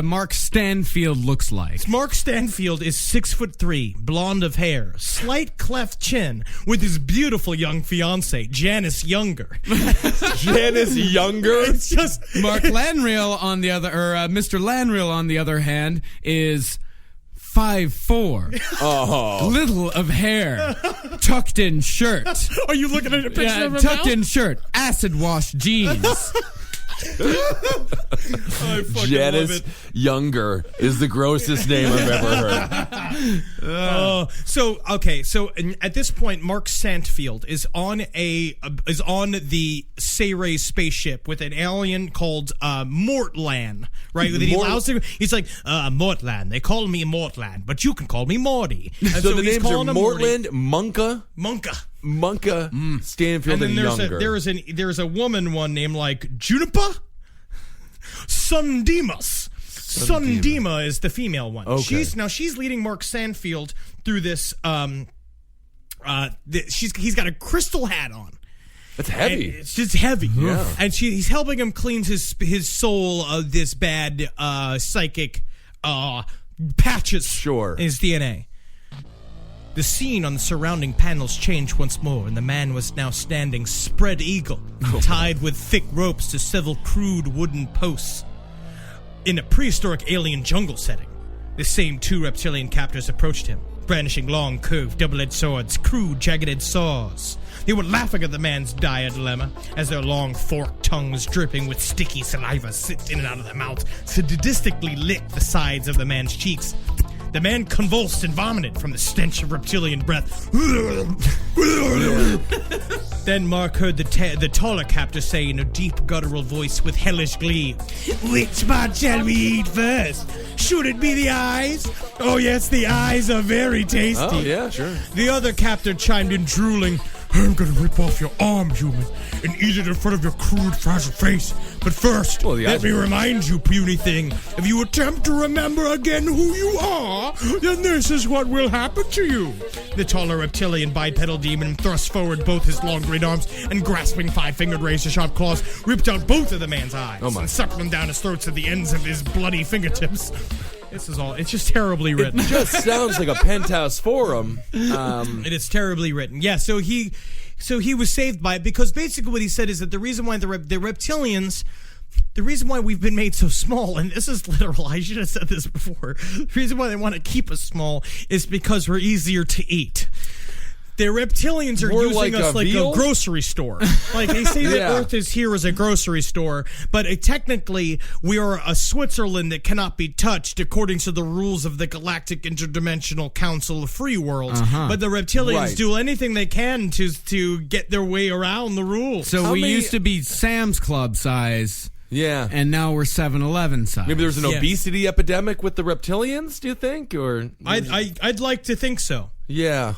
Mark Stanfield looks like. Mark Stanfield is 6'3", blonde of hair, slight cleft chin, with his beautiful young fiancée, Janice Younger. Janice Younger? It's just Mark Lanriel on the other. Mr. Lanriel, on the other hand, is 5'4". Oh. Little of hair. Tucked in shirt. Are you looking at a picture of him tucked now? in shirt. Acid wash jeans. I fucking Janice love it. Younger is the grossest name I've ever heard. So at this point, Mark Sandfield is on the Sayre spaceship with an alien called Mortlan, right? He's like, Mortlan. They call me Mortlan, but you can call me Morty. And so the names are Mortland, Munka, Stanfield, and Younger. There's a woman one named like Juniper Sundema. Sundema is the female one. Okay. She's leading Mark Sandfield through this. He's got a crystal hat on. That's heavy. It's just heavy. Yeah. And he's helping him cleanse his soul of this bad psychic patches in his DNA. The scene on the surrounding panels changed once more, and the man was now standing spread eagle, tied with thick ropes to several crude wooden posts. In a prehistoric alien jungle setting, the same two reptilian captors approached him, brandishing long, curved, double-edged swords, crude, jagged-edged saws. They were laughing at the man's dire dilemma as their long, forked tongues, dripping with sticky saliva, sipped in and out of their mouths, sadistically licked the sides of the man's cheeks. The man convulsed and vomited from the stench of reptilian breath. Then Mark heard the taller captor say in a deep, guttural voice with hellish glee, "Which part shall we eat first? Should it be the eyes? Oh yes, the eyes are very tasty." Oh yeah, sure. The other captor chimed in, drooling, "I'm gonna rip off your arm, human, and eat it in front of your crude, fragile face. But first, let me remind you, puny thing, if you attempt to remember again who you are, then this is what will happen to you." The taller reptilian bipedal demon thrust forward both his long green arms and, grasping 5-fingered razor-sharp claws, ripped out both of the man's eyes and sucked them down his throats at the ends of his bloody fingertips. This is all. It's just terribly written. It just sounds like a penthouse forum. It is terribly written. Yeah. So he was saved by it because basically what he said is that the reason why the reptilians, the reason why we've been made so small, and this is literal. I should have said this before. The reason why they want to keep us small is because we're easier to eat. The reptilians are More using like us a like veal? a grocery store. Like they say that Yeah. Earth is here as a grocery store, but technically we are a Switzerland that cannot be touched according to the rules of the Galactic Interdimensional Council of Free Worlds. But the reptilians Right. do anything they can to get their way around the rules. So How we many- used to be Sam's Club size, Yeah. and now we're 7-Eleven size. Maybe there's an Yes. obesity epidemic with the reptilians, do you think? Or I'd like to think so. Yeah.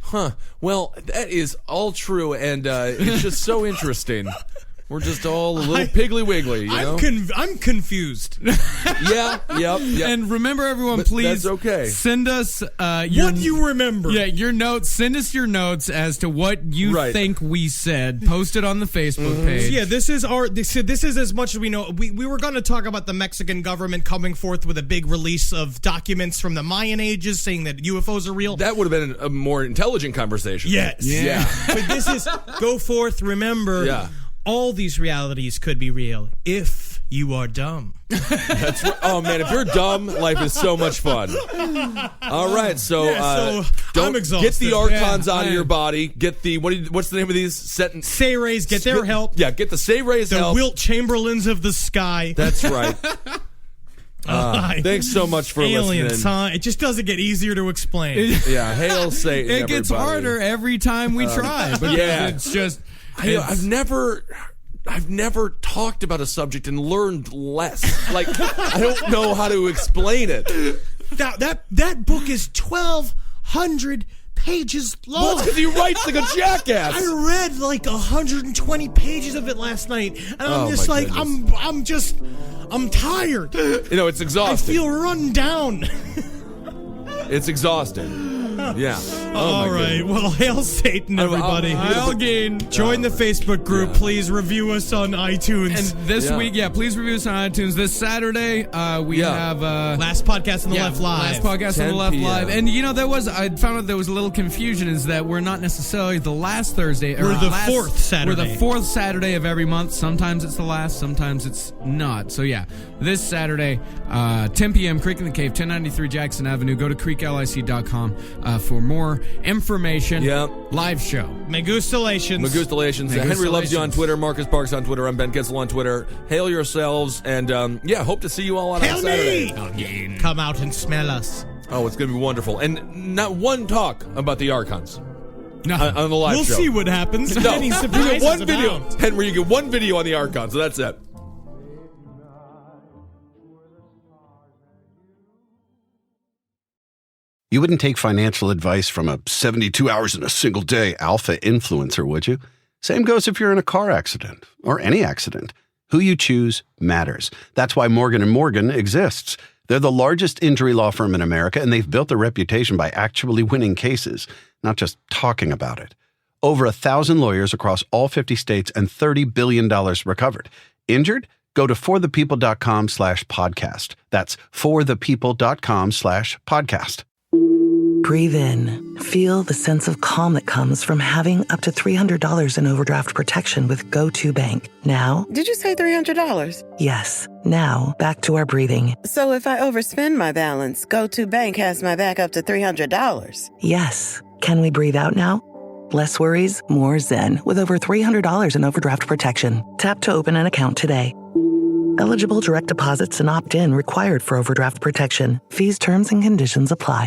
Huh. Well, that is all true, and it's just so interesting. We're just all a little piggly wiggly, you know? I'm confused. Yeah, yep. And remember, everyone, But please that's okay. send us What you remember? Yeah, your notes. Send us your notes as to what you Right. think we said. Post it on the Facebook page. Yeah, this is as much as we know. We were going to talk about the Mexican government coming forth with a big release of documents from the Mayan ages saying that UFOs are real. That would have been a more intelligent conversation. Yes. Yeah. But this is go forth, remember, Yeah. all these realities could be real if you are dumb. That's right. Oh, man, if you're dumb, life is so much fun. All right, so, Yeah, so don't I'm exhausted. get the Archons out of I your am. body. Get the, what's the name of these? Say-rays, get their help. Yeah, get the Sayrays The help. Wilt Chamberlains of the sky. That's right. Thanks so much for Aliens, listening. huh? It just doesn't get easier to explain. Yeah, hail Satan, It gets everybody. harder every time we try. But yeah. it's just. I've never talked about a subject and learned less. Like, I don't know how to explain it. That book is 1,200 pages long. Well, it's because he writes like a jackass. I read like 120 pages of it last night, and I'm Oh, just my like, goodness. I'm tired. You know, it's I exhausting. feel run down. It's exhausting. Yeah. All right. Well, hail Satan, everybody. Join the Facebook group. Yeah. Please review us on iTunes. And this Yeah. week, please review us on iTunes. This Saturday, we have last podcast on the left live. Last podcast on 10 the left p.m. live. And I found out there was a little confusion is that we're not necessarily the last Thursday. We're the fourth Saturday. We're the fourth Saturday of every month. Sometimes it's the last, sometimes it's not. So yeah, this Saturday, 10 p.m., Creek in the Cave, 1093 Jackson Avenue. Go to creeklic.com for more information. Yep. Live show. Magustalations. Magustalations. Henry loves you on Twitter. Marcus Parks on Twitter. I'm Ben Kitzel on Twitter. Hail yourselves. And hope to see you all on Hail Saturday. me! Come out and smell us. Oh, it's going to be wonderful. And not one talk about the Archons No. on the live We'll show. see what happens. No, Many you surprises get one video. abound. Henry, you get one video on the Archons, so that's it. You wouldn't take financial advice from a 72 hours in a single day alpha influencer, would you? Same goes if you're in a car accident or any accident. Who you choose matters. That's why Morgan & Morgan exists. They're the largest injury law firm in America, and they've built a reputation by actually winning cases, not just talking about it. Over 1,000 lawyers across all 50 states and $30 billion recovered. Injured? Go to forthepeople.com/podcast. That's forthepeople.com/podcast. Breathe in. Feel the sense of calm that comes from having up to $300 in overdraft protection with Go2 Bank. Now, Did you say $300? yes. Now, back to our breathing. So if I overspend my balance, Go2 Bank has my back up to $300. Yes. Can we breathe out now? Less worries, more zen with over $300 in overdraft protection. Tap to open an account today. Eligible direct deposits and opt-in required for overdraft protection. Fees, terms, and conditions apply.